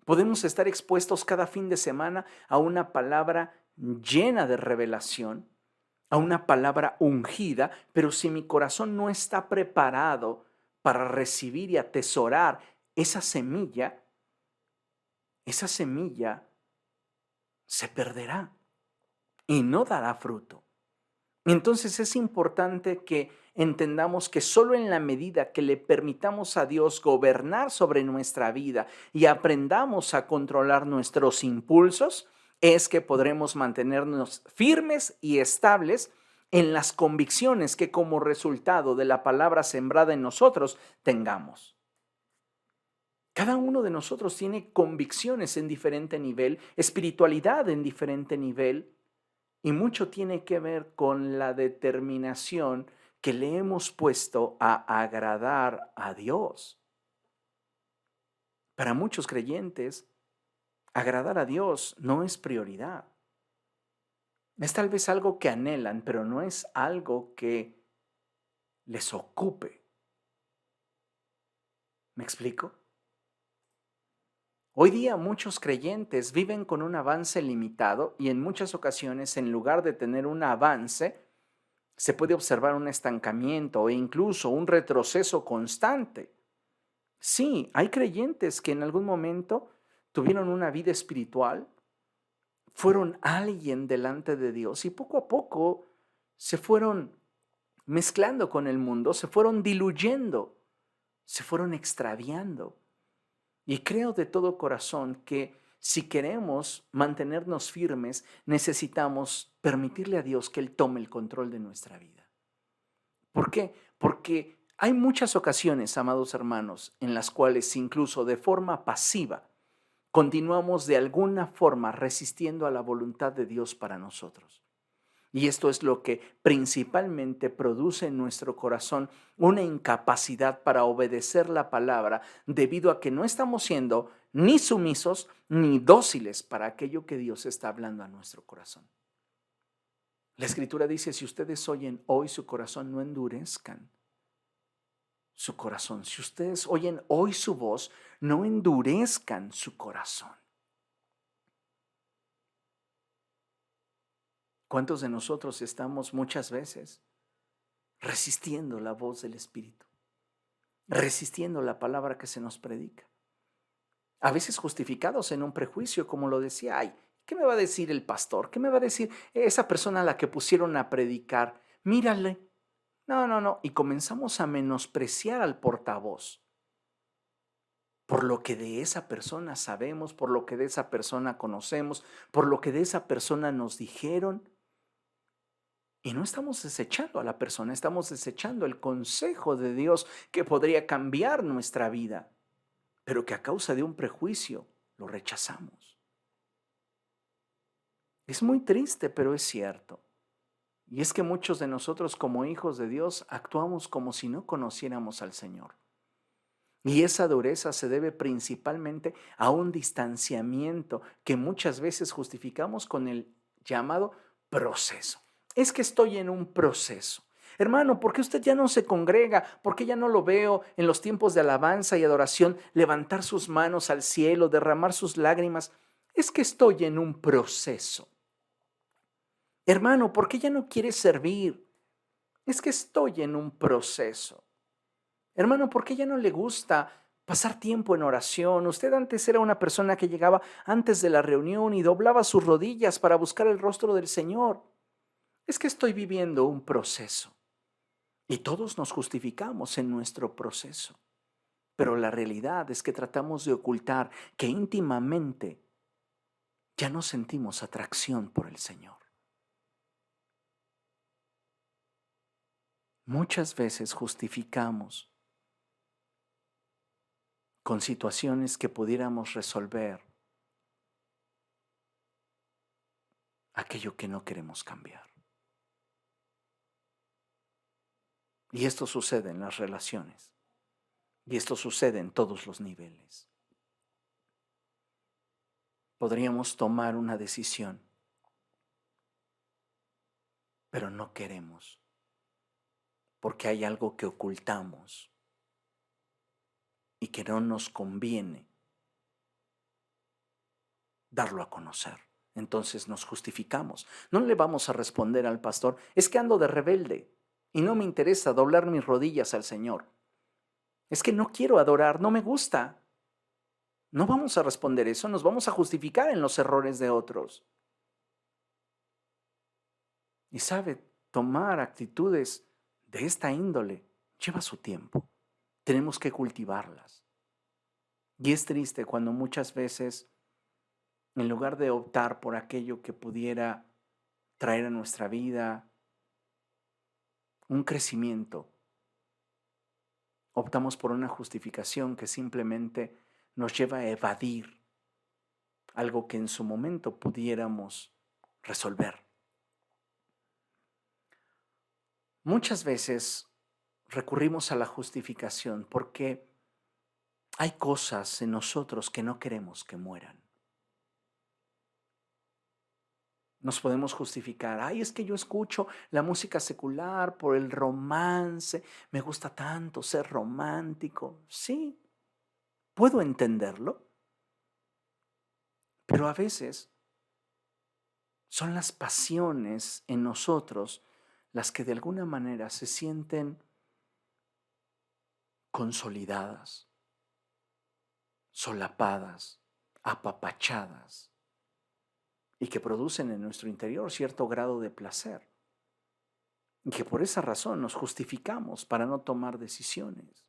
Podemos estar expuestos cada fin de semana a una palabra llena de revelación, a una palabra ungida, pero si mi corazón no está preparado para recibir y atesorar esa semilla se perderá y no dará fruto. Entonces es importante que entendamos que solo en la medida que le permitamos a Dios gobernar sobre nuestra vida y aprendamos a controlar nuestros impulsos, es que podremos mantenernos firmes y estables en las convicciones que como resultado de la palabra sembrada en nosotros tengamos. Cada uno de nosotros tiene convicciones en diferente nivel, espiritualidad en diferente nivel, y mucho tiene que ver con la determinación que le hemos puesto a agradar a Dios. Para muchos creyentes, agradar a Dios no es prioridad. Es tal vez algo que anhelan, pero no es algo que les ocupe. ¿Me explico? Hoy día muchos creyentes viven con un avance limitado y en muchas ocasiones, en lugar de tener un avance, se puede observar un estancamiento e incluso un retroceso constante. Sí, hay creyentes que en algún momento tuvieron una vida espiritual, fueron alguien delante de Dios y poco a poco se fueron mezclando con el mundo, se fueron diluyendo, se fueron extraviando. Y creo de todo corazón que si queremos mantenernos firmes, necesitamos permitirle a Dios que Él tome el control de nuestra vida. ¿Por qué? Porque hay muchas ocasiones, amados hermanos, en las cuales incluso de forma pasiva continuamos de alguna forma resistiendo a la voluntad de Dios para nosotros. Y esto es lo que principalmente produce en nuestro corazón una incapacidad para obedecer la palabra debido a que no estamos siendo ni sumisos ni dóciles para aquello que Dios está hablando a nuestro corazón. La Escritura dice, si ustedes oyen hoy su corazón, no endurezcan su corazón. Si ustedes oyen hoy su voz, no endurezcan su corazón. ¿Cuántos de nosotros estamos muchas veces resistiendo la voz del Espíritu, resistiendo la palabra que se nos predica? A veces justificados en un prejuicio, como lo decía, ay, ¿qué me va a decir el pastor? ¿Qué me va a decir esa persona a la que pusieron a predicar? Mírale. No. Y comenzamos a menospreciar al portavoz por lo que de esa persona sabemos, por lo que de esa persona conocemos, por lo que de esa persona nos dijeron. Y no estamos desechando a la persona, estamos desechando el consejo de Dios que podría cambiar nuestra vida, pero que a causa de un prejuicio lo rechazamos. Es muy triste, pero es cierto. Y es que muchos de nosotros como hijos de Dios actuamos como si no conociéramos al Señor. Y esa dureza se debe principalmente a un distanciamiento que muchas veces justificamos con el llamado proceso. Es que estoy en un proceso. Hermano, ¿por qué usted ya no se congrega? ¿Por qué ya no lo veo en los tiempos de alabanza y adoración levantar sus manos al cielo, derramar sus lágrimas? Es que estoy en un proceso. Hermano, ¿por qué ya no quiere servir? Es que estoy en un proceso. Hermano, ¿por qué ya no le gusta pasar tiempo en oración? Usted antes era una persona que llegaba antes de la reunión y doblaba sus rodillas para buscar el rostro del Señor. Es que estoy viviendo un proceso y todos nos justificamos en nuestro proceso. Pero la realidad es que tratamos de ocultar que íntimamente ya no sentimos atracción por el Señor. Muchas veces justificamos con situaciones que pudiéramos resolver aquello que no queremos cambiar. Y esto sucede en las relaciones. Y esto sucede en todos los niveles. Podríamos tomar una decisión, pero no queremos, porque hay algo que ocultamos y que no nos conviene darlo a conocer. Entonces nos justificamos. No le vamos a responder al pastor, es que ando de rebelde y no me interesa doblar mis rodillas al Señor. Es que no quiero adorar, no me gusta. No vamos a responder eso, nos vamos a justificar en los errores de otros. Y sabe, tomar actitudes de esta índole lleva su tiempo. Tenemos que cultivarlas. Y es triste cuando muchas veces, en lugar de optar por aquello que pudiera traer a nuestra vida un crecimiento, optamos por una justificación que simplemente nos lleva a evadir algo que en su momento pudiéramos resolver. Muchas veces recurrimos a la justificación porque hay cosas en nosotros que no queremos que mueran. Nos podemos justificar, ay, es que yo escucho la música secular por el romance, me gusta tanto ser romántico. Sí, puedo entenderlo, pero a veces son las pasiones en nosotros las que de alguna manera se sienten consolidadas, solapadas, apapachadas y que producen en nuestro interior cierto grado de placer. Y que por esa razón nos justificamos para no tomar decisiones.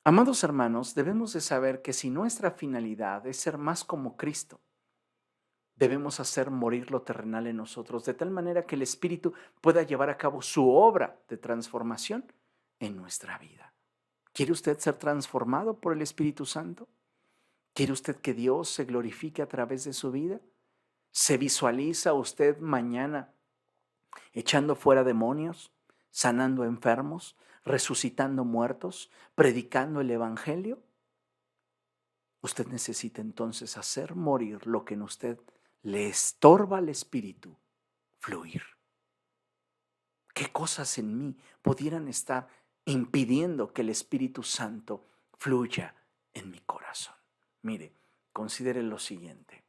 Amados hermanos, debemos de saber que si nuestra finalidad es ser más como Cristo, debemos hacer morir lo terrenal en nosotros, de tal manera que el Espíritu pueda llevar a cabo su obra de transformación en nuestra vida. ¿Quiere usted ser transformado por el Espíritu Santo? ¿Quiere usted que Dios se glorifique a través de su vida? ¿Se visualiza usted mañana echando fuera demonios, sanando enfermos, resucitando muertos, predicando el Evangelio? Usted necesita entonces hacer morir lo que en usted le estorba al Espíritu fluir. ¿Qué cosas en mí pudieran estar impidiendo que el Espíritu Santo fluya en mi corazón? Mire, considere lo siguiente.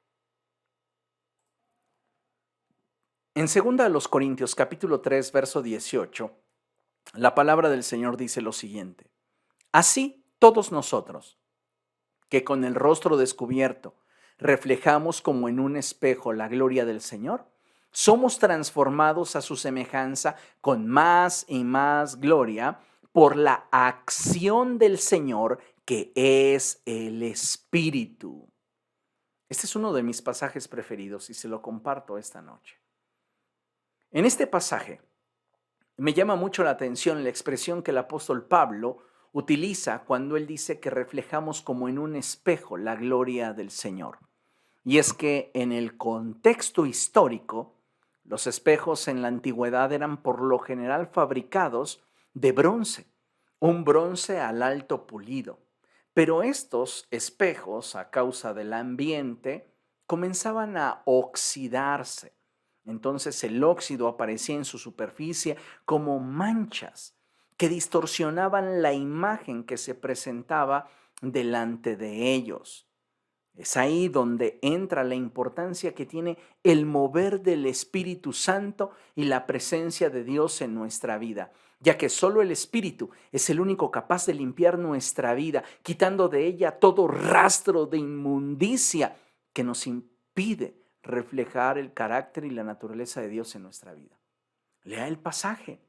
En 2 Corintios capítulo 3, verso 18, la palabra del Señor dice lo siguiente: así todos nosotros, que con el rostro descubierto reflejamos como en un espejo la gloria del Señor, somos transformados a su semejanza con más y más gloria por la acción del Señor, que es el Espíritu. Este es uno de mis pasajes preferidos y se lo comparto esta noche. En este pasaje me llama mucho la atención la expresión que el apóstol Pablo utiliza cuando él dice que reflejamos como en un espejo la gloria del Señor. Y es que en el contexto histórico, los espejos en la antigüedad eran por lo general fabricados de bronce, un bronce al alto pulido. Pero estos espejos, a causa del ambiente, comenzaban a oxidarse. Entonces el óxido aparecía en su superficie como manchas que distorsionaban la imagen que se presentaba delante de ellos. Es ahí donde entra la importancia que tiene el mover del Espíritu Santo y la presencia de Dios en nuestra vida. ya que solo el Espíritu es el único capaz de limpiar nuestra vida, quitando de ella todo rastro de inmundicia que nos impide reflejar el carácter y la naturaleza de Dios en nuestra vida. Lea el pasaje.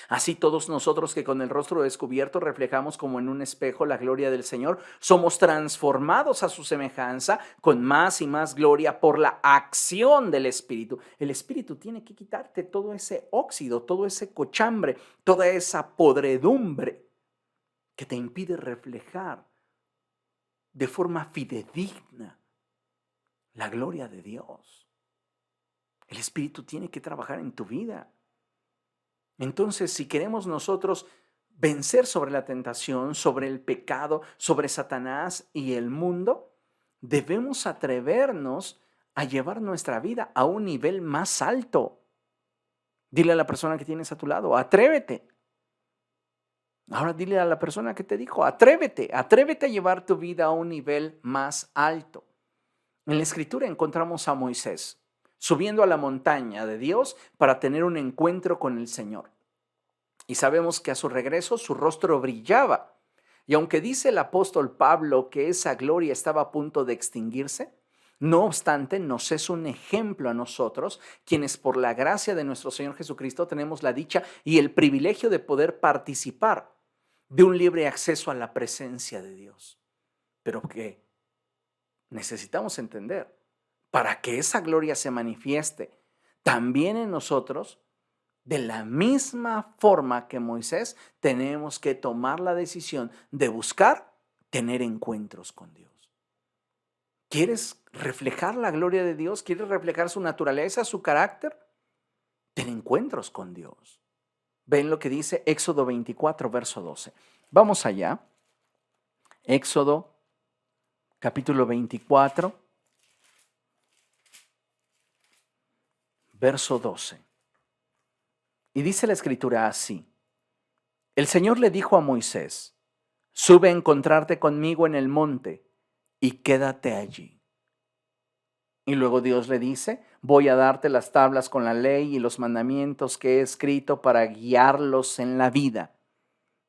Así todos nosotros que con el rostro descubierto reflejamos como en un espejo la gloria del Señor, somos transformados a su semejanza con más y más gloria por la acción del Espíritu. El Espíritu tiene que quitarte todo ese óxido, todo ese cochambre, toda esa podredumbre que te impide reflejar de forma fidedigna la gloria de Dios. El Espíritu tiene que trabajar en tu vida. Entonces, si queremos nosotros vencer sobre la tentación, sobre el pecado, sobre Satanás y el mundo, debemos atrevernos a llevar nuestra vida a un nivel más alto. Dile a la persona que tienes a tu lado, atrévete. Ahora dile a la persona que te dijo, atrévete a llevar tu vida a un nivel más alto. En la Escritura encontramos a Moisés subiendo a la montaña de Dios para tener un encuentro con el Señor. Y sabemos que a su regreso su rostro brillaba. Y aunque dice el apóstol Pablo que esa gloria estaba a punto de extinguirse, no obstante, nos es un ejemplo a nosotros, quienes por la gracia de nuestro Señor Jesucristo tenemos la dicha y el privilegio de poder participar de un libre acceso a la presencia de Dios. Pero que necesitamos entender, para que esa gloria se manifieste también en nosotros, de la misma forma que Moisés, tenemos que tomar la decisión de buscar tener encuentros con Dios. ¿Quieres reflejar la gloria de Dios? ¿Quieres reflejar su naturaleza, su carácter? Ten encuentros con Dios. Ven lo que dice Éxodo 24, verso 12. Vamos allá. Éxodo capítulo 24, verso 12. Y dice la Escritura así: el Señor le dijo a Moisés, sube a encontrarte conmigo en el monte y quédate allí. Y luego Dios le dice, voy a darte las tablas con la ley y los mandamientos que he escrito para guiarlos en la vida.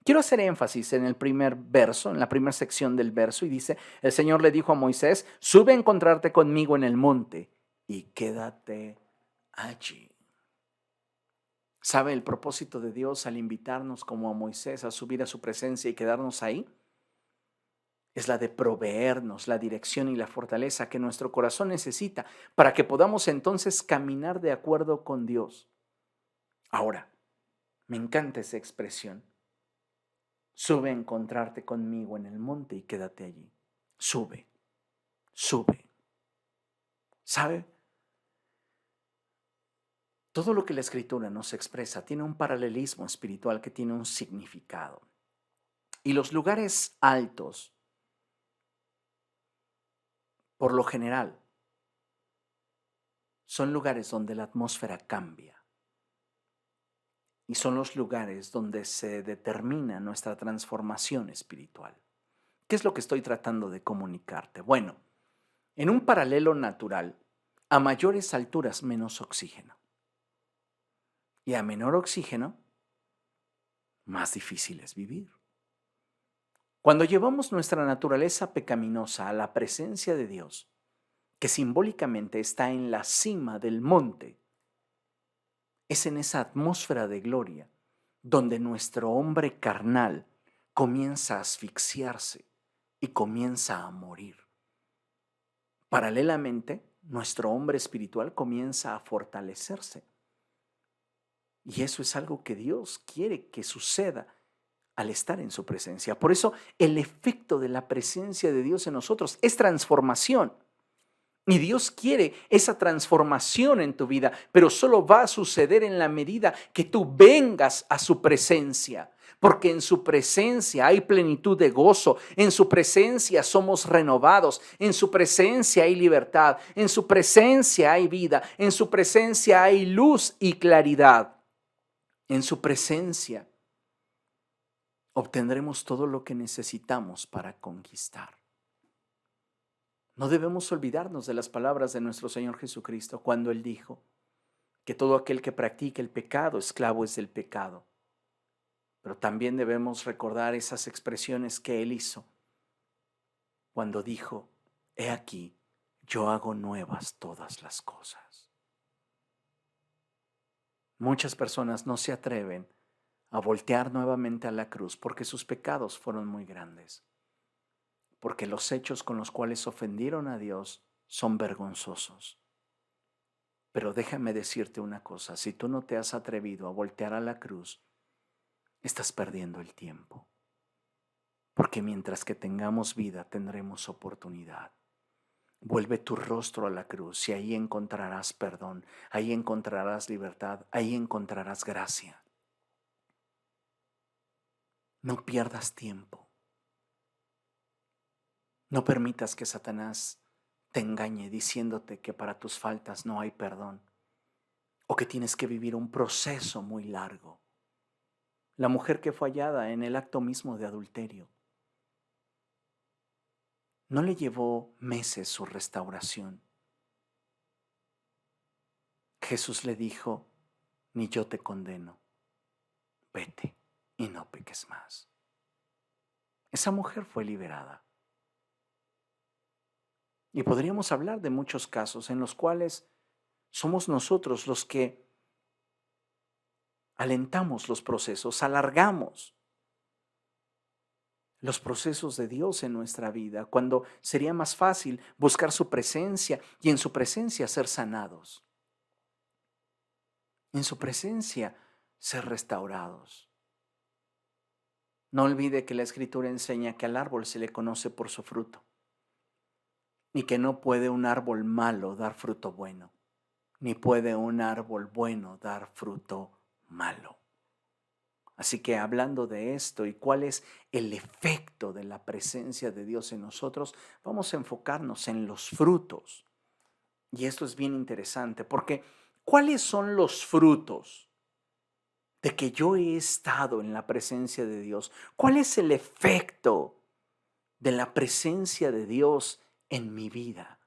Quiero hacer énfasis en el primer verso, en la primera sección del verso, y dice, el Señor le dijo a Moisés, sube a encontrarte conmigo en el monte y quédate allí. ¿Sabe el propósito de Dios al invitarnos como a Moisés a subir a su presencia y quedarnos ahí? Es la de proveernos la dirección y la fortaleza que nuestro corazón necesita para que podamos entonces caminar de acuerdo con Dios. Ahora, me encanta esa expresión. Sube a encontrarte conmigo en el monte y quédate allí. Sube, sube. ¿Sabe? Todo lo que la Escritura nos expresa tiene un paralelismo espiritual que tiene un significado. Y los lugares altos, por lo general, son lugares donde la atmósfera cambia. Y son los lugares donde se determina nuestra transformación espiritual. ¿Qué es lo que estoy tratando de comunicarte? Bueno, en un paralelo natural, a mayores alturas menos oxígeno. Y a menor oxígeno, más difícil es vivir. Cuando llevamos nuestra naturaleza pecaminosa a la presencia de Dios, que simbólicamente está en la cima del monte, es en esa atmósfera de gloria donde nuestro hombre carnal comienza a asfixiarse y comienza a morir. Paralelamente, nuestro hombre espiritual comienza a fortalecerse. Y eso es algo que Dios quiere que suceda al estar en su presencia. Por eso el efecto de la presencia de Dios en nosotros es transformación. Y Dios quiere esa transformación en tu vida, pero solo va a suceder en la medida que tú vengas a su presencia. Porque en su presencia hay plenitud de gozo, en su presencia somos renovados, en su presencia hay libertad, en su presencia hay vida, en su presencia hay luz y claridad. En su presencia obtendremos todo lo que necesitamos para conquistar. No debemos olvidarnos de las palabras de nuestro Señor Jesucristo cuando Él dijo que todo aquel que practique el pecado, esclavo es del pecado. Pero también debemos recordar esas expresiones que Él hizo cuando dijo, he aquí, yo hago nuevas todas las cosas. Muchas personas no se atreven a voltear nuevamente a la cruz porque sus pecados fueron muy grandes, porque los hechos con los cuales ofendieron a Dios son vergonzosos. Pero déjame decirte una cosa, si tú no te has atrevido a voltear a la cruz, estás perdiendo el tiempo, porque mientras que tengamos vida tendremos oportunidad. Vuelve tu rostro a la cruz y ahí encontrarás perdón, ahí encontrarás libertad, ahí encontrarás gracia. No pierdas tiempo. No permitas que Satanás te engañe diciéndote que para tus faltas no hay perdón o que tienes que vivir un proceso muy largo. La mujer que fue hallada en el acto mismo de adulterio, no le llevó meses su restauración. Jesús le dijo, ni yo te condeno, vete y no peques más. Esa mujer fue liberada. Y podríamos hablar de muchos casos en los cuales somos nosotros los que alentamos los procesos, alargamos los procesos de Dios en nuestra vida, cuando sería más fácil buscar su presencia y en su presencia ser sanados, en su presencia ser restaurados. No olvide que la Escritura enseña que al árbol se le conoce por su fruto y que no puede un árbol malo dar fruto bueno, ni puede un árbol bueno dar fruto malo. Así que hablando de esto y cuál es el efecto de la presencia de Dios en nosotros, vamos a enfocarnos en los frutos. Y esto es bien interesante porque ¿cuáles son los frutos de que yo he estado en la presencia de Dios? ¿Cuál es el efecto de la presencia de Dios en mi vida?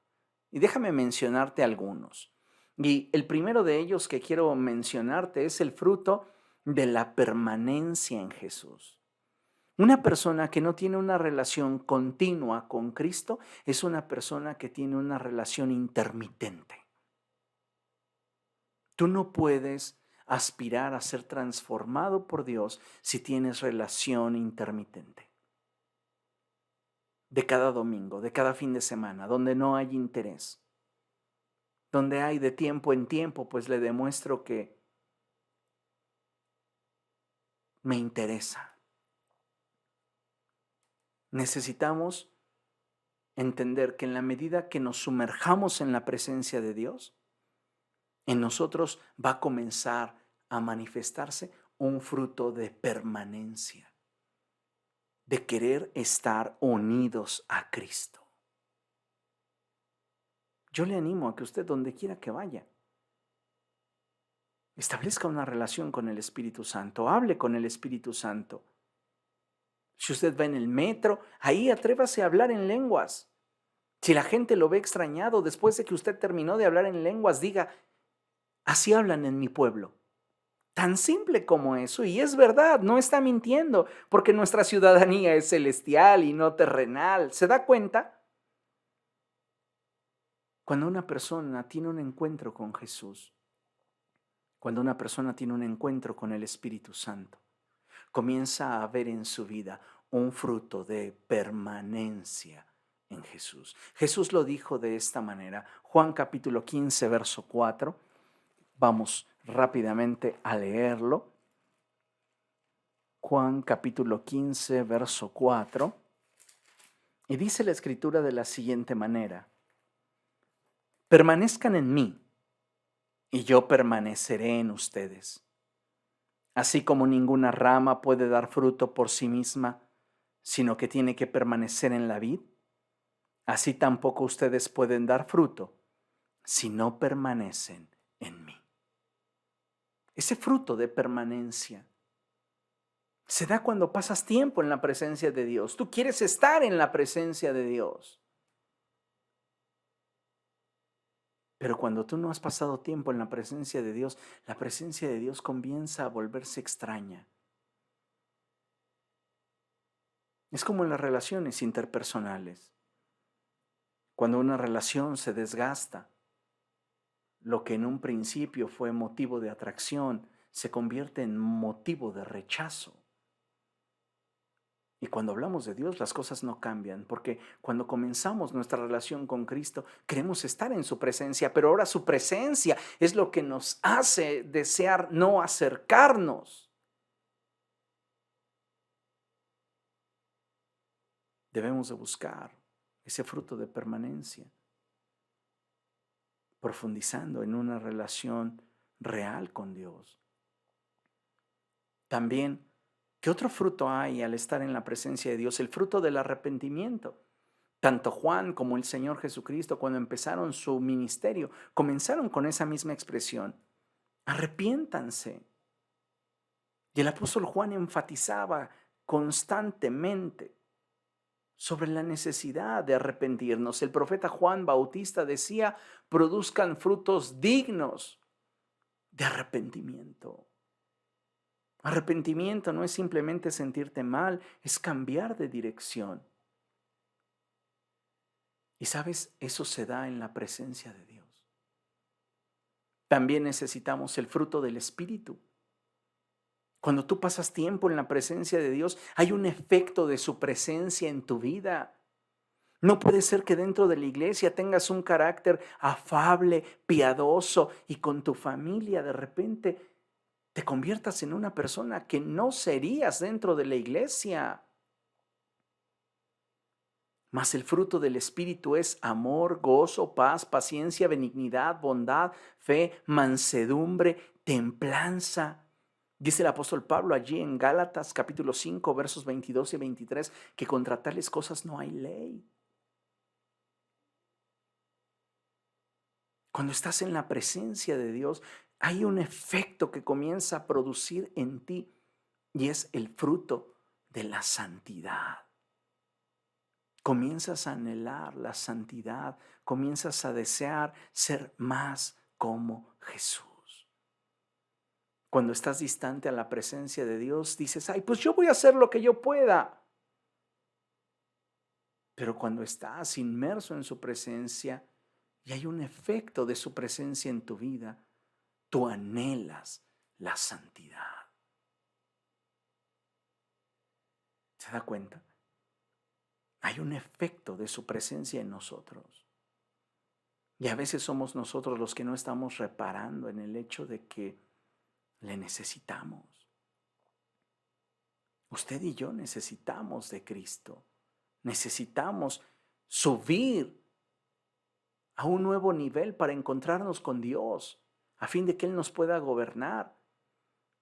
Y déjame mencionarte algunos. Y el primero de ellos que quiero mencionarte es el fruto de la permanencia en Jesús. Una persona que no tiene una relación continua con Cristo es una persona que tiene una relación intermitente. Tú no puedes aspirar a ser transformado por Dios si tienes relación intermitente. De cada domingo, de cada fin de semana, donde no hay interés, donde hay de tiempo en tiempo, pues le demuestro que me interesa. Necesitamos entender que en la medida que nos sumerjamos en la presencia de Dios, en nosotros va a comenzar a manifestarse un fruto de permanencia, de querer estar unidos a Cristo. Yo le animo a que usted, donde quiera que vaya, establezca una relación con el Espíritu Santo, hable con el Espíritu Santo. Si usted va en el metro, ahí atrévase a hablar en lenguas. Si la gente lo ve extrañado después de que usted terminó de hablar en lenguas, diga, así hablan en mi pueblo. Tan simple como eso, y es verdad, no está mintiendo, porque nuestra ciudadanía es celestial y no terrenal. ¿Se da cuenta? Cuando una persona tiene un encuentro con Jesús, cuando una persona tiene un encuentro con el Espíritu Santo, comienza a ver en su vida un fruto de permanencia en Jesús. Jesús lo dijo de esta manera, Juan capítulo 15, verso 4. Vamos rápidamente a leerlo. Juan capítulo 15, verso 4. Y dice la Escritura de la siguiente manera: permanezcan en mí y yo permaneceré en ustedes. Así como ninguna rama puede dar fruto por sí misma, sino que tiene que permanecer en la vid, así tampoco ustedes pueden dar fruto si no permanecen en mí. Ese fruto de permanencia se da cuando pasas tiempo en la presencia de Dios. Tú quieres estar en la presencia de Dios. Pero cuando tú no has pasado tiempo en la presencia de Dios, la presencia de Dios comienza a volverse extraña. Es como en las relaciones interpersonales. Cuando una relación se desgasta, lo que en un principio fue motivo de atracción se convierte en motivo de rechazo. Y cuando hablamos de Dios, las cosas no cambian, porque cuando comenzamos nuestra relación con Cristo, queremos estar en su presencia, pero ahora su presencia es lo que nos hace desear no acercarnos. Debemos de buscar ese fruto de permanencia, profundizando en una relación real con Dios. También, ¿qué otro fruto hay al estar en la presencia de Dios? El fruto del arrepentimiento. Tanto Juan como el Señor Jesucristo, cuando empezaron su ministerio, comenzaron con esa misma expresión: arrepiéntanse. Y el apóstol Juan enfatizaba constantemente sobre la necesidad de arrepentirnos. El profeta Juan Bautista decía: produzcan frutos dignos de arrepentimiento. Arrepentimiento no es simplemente sentirte mal, es cambiar de dirección. Y sabes, eso se da en la presencia de Dios. También necesitamos el fruto del Espíritu. Cuando tú pasas tiempo en la presencia de Dios, hay un efecto de su presencia en tu vida. No puede ser que dentro de la iglesia tengas un carácter afable, piadoso y con tu familia de repente te conviertas en una persona que no serías dentro de la iglesia. Mas el fruto del Espíritu es amor, gozo, paz, paciencia, benignidad, bondad, fe, mansedumbre, templanza. Dice el apóstol Pablo allí en Gálatas capítulo 5 versos 22 y 23 que contra tales cosas no hay ley. Cuando estás en la presencia de Dios, hay un efecto que comienza a producir en ti y es el fruto de la santidad. Comienzas a anhelar la santidad, comienzas a desear ser más como Jesús. Cuando estás distante a la presencia de Dios, dices: ay, pues yo voy a hacer lo que yo pueda. Pero cuando estás inmerso en su presencia y hay un efecto de su presencia en tu vida, tú anhelas la santidad. ¿Se da cuenta? Hay un efecto de su presencia en nosotros. Y a veces somos nosotros los que no estamos reparando en el hecho de que le necesitamos. Usted y yo necesitamos de Cristo. Necesitamos subir a un nuevo nivel para encontrarnos con Dios, a fin de que Él nos pueda gobernar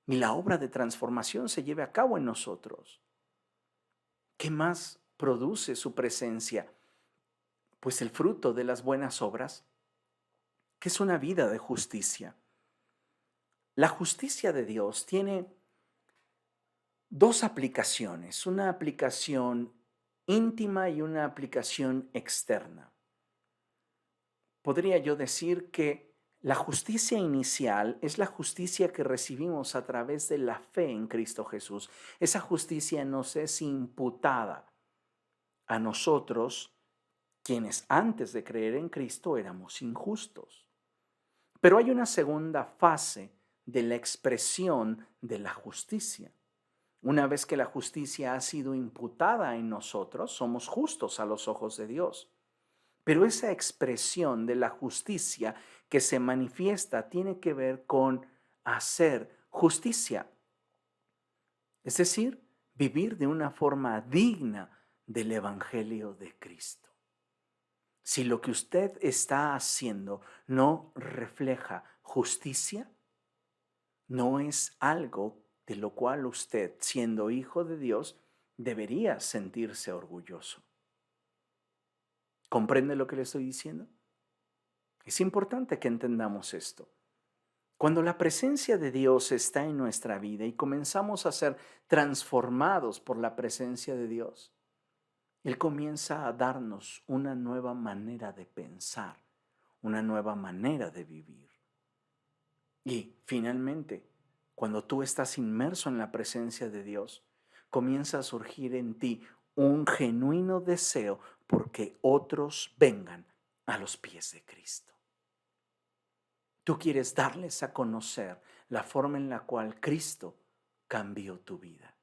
y la obra de transformación se lleve a cabo en nosotros. ¿Qué más produce su presencia? Pues el fruto de las buenas obras, que es una vida de justicia. La justicia de Dios tiene dos aplicaciones, una aplicación íntima y una aplicación externa. Podría yo decir que la justicia inicial es la justicia que recibimos a través de la fe en Cristo Jesús. Esa justicia nos es imputada a nosotros, quienes antes de creer en Cristo éramos injustos. Pero hay una segunda fase de la expresión de la justicia. Una vez que la justicia ha sido imputada en nosotros, somos justos a los ojos de Dios. Pero esa expresión de la justicia que se manifiesta tiene que ver con hacer justicia. Es decir, vivir de una forma digna del Evangelio de Cristo. Si lo que usted está haciendo no refleja justicia, no es algo de lo cual usted, siendo hijo de Dios, debería sentirse orgulloso. ¿Comprende lo que le estoy diciendo? Es importante que entendamos esto. Cuando la presencia de Dios está en nuestra vida y comenzamos a ser transformados por la presencia de Dios, Él comienza a darnos una nueva manera de pensar, una nueva manera de vivir. Y finalmente, cuando tú estás inmerso en la presencia de Dios, comienza a surgir en ti un genuino deseo porque otros vengan a los pies de Cristo. Tú quieres darles a conocer la forma en la cual Cristo cambió tu vida.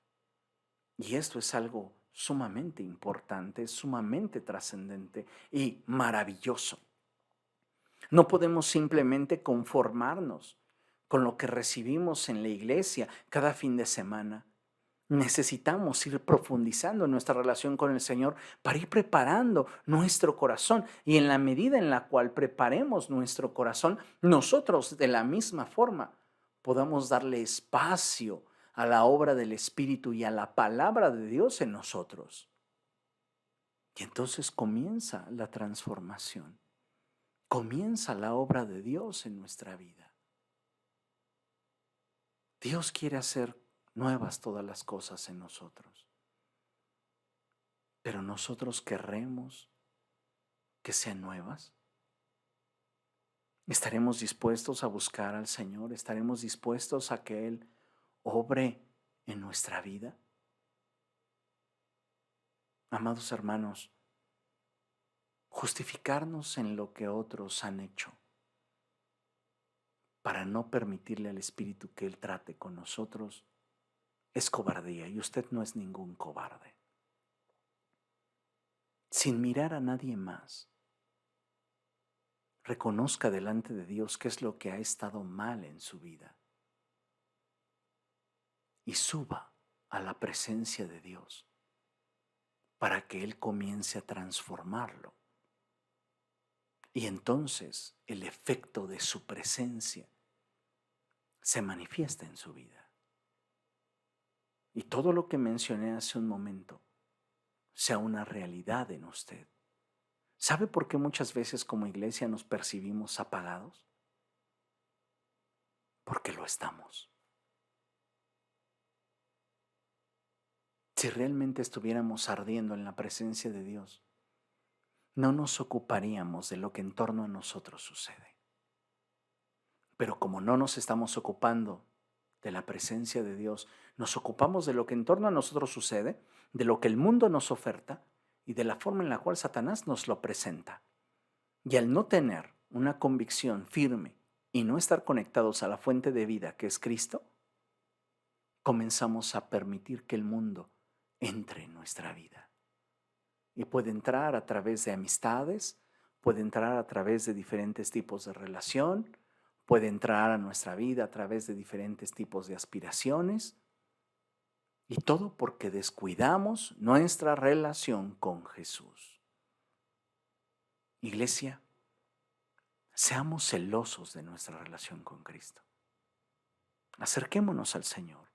Y esto es algo sumamente importante, sumamente trascendente y maravilloso. No podemos simplemente conformarnos con lo que recibimos en la iglesia cada fin de semana. Necesitamos ir profundizando en nuestra relación con el Señor para ir preparando nuestro corazón. Y en la medida en la cual preparemos nuestro corazón, nosotros de la misma forma podamos darle espacio a la obra del Espíritu y a la palabra de Dios en nosotros. Y entonces comienza la transformación. Comienza la obra de Dios en nuestra vida. Dios quiere hacer nuevas todas las cosas en nosotros. Pero nosotros querremos que sean nuevas. ¿Estaremos dispuestos a buscar al Señor? ¿Estaremos dispuestos a que Él obre en nuestra vida? Amados hermanos, justificarnos en lo que otros han hecho para no permitirle al Espíritu que Él trate con nosotros es cobardía, y usted no es ningún cobarde. Sin mirar a nadie más, reconozca delante de Dios qué es lo que ha estado mal en su vida y suba a la presencia de Dios para que Él comience a transformarlo. Y entonces el efecto de su presencia se manifiesta en su vida. Y todo lo que mencioné hace un momento sea una realidad en usted. ¿Sabe por qué muchas veces como iglesia nos percibimos apagados? Porque lo estamos. Si realmente estuviéramos ardiendo en la presencia de Dios, no nos ocuparíamos de lo que en torno a nosotros sucede. Pero como no nos estamos ocupando de la presencia de Dios, nos ocupamos de lo que en torno a nosotros sucede, de lo que el mundo nos oferta y de la forma en la cual Satanás nos lo presenta. Y al no tener una convicción firme y no estar conectados a la fuente de vida que es Cristo, comenzamos a permitir que el mundo entre en nuestra vida. Y puede entrar a través de amistades, puede entrar a través de diferentes tipos de relación, puede entrar a nuestra vida a través de diferentes tipos de aspiraciones. Y todo porque descuidamos nuestra relación con Jesús. Iglesia, seamos celosos de nuestra relación con Cristo. Acerquémonos al Señor.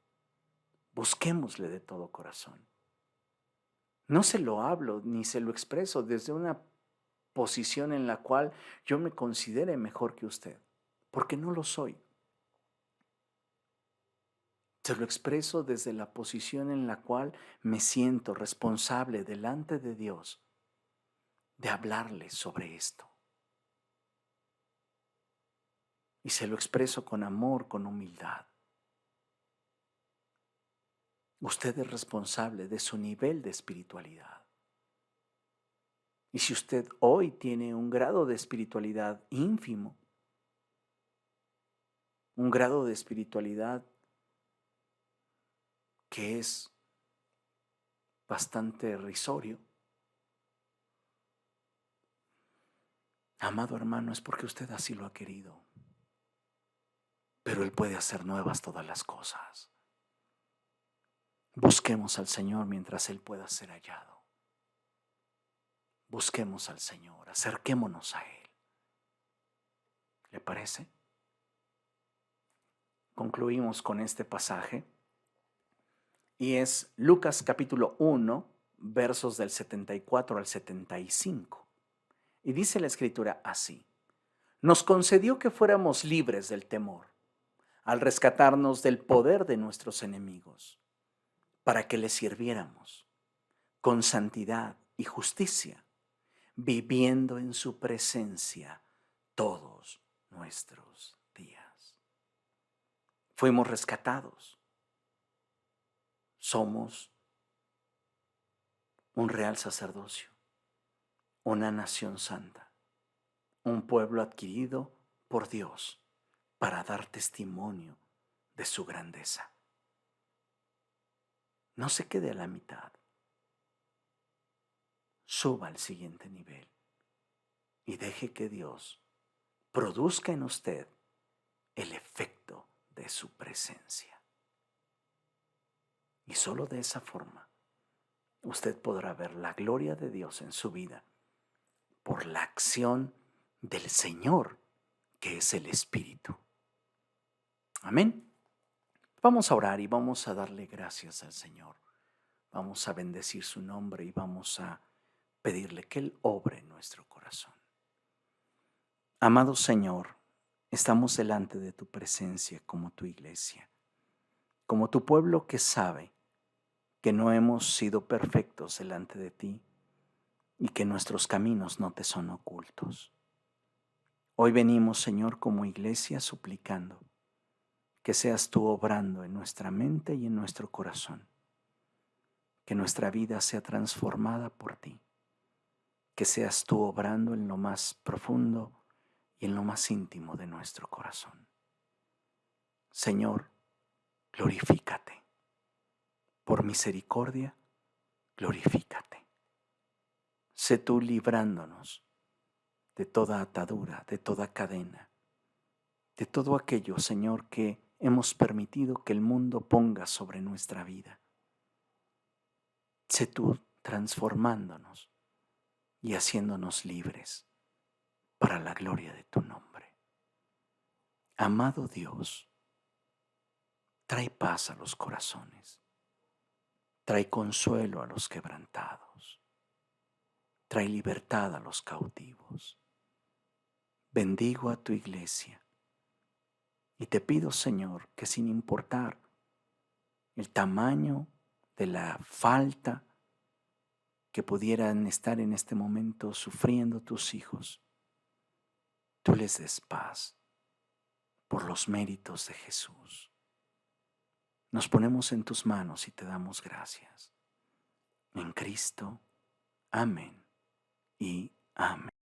Busquémosle de todo corazón. No se lo hablo ni se lo expreso desde una posición en la cual yo me considere mejor que usted, porque no lo soy. Se lo expreso desde la posición en la cual me siento responsable delante de Dios de hablarle sobre esto. Y se lo expreso con amor, con humildad. Usted es responsable de su nivel de espiritualidad. Y si usted hoy tiene un grado de espiritualidad ínfimo, un grado de espiritualidad que es bastante irrisorio, amado hermano, es porque usted así lo ha querido. Pero Él puede hacer nuevas todas las cosas. Busquemos al Señor mientras Él pueda ser hallado. Busquemos al Señor, acerquémonos a Él. ¿Le parece? Concluimos con este pasaje y es Lucas capítulo 1, versos del 74 al 75. Y dice la Escritura así: nos concedió que fuéramos libres del temor, al rescatarnos del poder de nuestros enemigos, para que le sirviéramos con santidad y justicia, viviendo en su presencia todos nuestros días. Fuimos rescatados. Somos un real sacerdocio, una nación santa, un pueblo adquirido por Dios para dar testimonio de su grandeza. No se quede a la mitad. Suba al siguiente nivel y deje que Dios produzca en usted el efecto de su presencia. Y solo de esa forma usted podrá ver la gloria de Dios en su vida por la acción del Señor, que es el Espíritu. Amén. Vamos a orar y vamos a darle gracias al Señor. Vamos a bendecir su nombre y vamos a pedirle que Él obre en nuestro corazón. Amado Señor, estamos delante de tu presencia como tu iglesia, como tu pueblo que sabe que no hemos sido perfectos delante de ti y que nuestros caminos no te son ocultos. Hoy venimos, Señor, como iglesia suplicando que seas tú obrando en nuestra mente y en nuestro corazón, que nuestra vida sea transformada por ti, que seas tú obrando en lo más profundo y en lo más íntimo de nuestro corazón. Señor, glorifícate. Por misericordia, glorifícate. Sé tú librándonos de toda atadura, de toda cadena, de todo aquello, Señor, que hemos permitido que el mundo ponga sobre nuestra vida. Sé tú transformándonos y haciéndonos libres para la gloria de tu nombre. Amado Dios, trae paz a los corazones, trae consuelo a los quebrantados, trae libertad a los cautivos. Bendigo a tu iglesia y te pido, Señor, que sin importar el tamaño de la falta que pudieran estar en este momento sufriendo tus hijos, tú les des paz por los méritos de Jesús. Nos ponemos en tus manos y te damos gracias. En Cristo, amén y amén.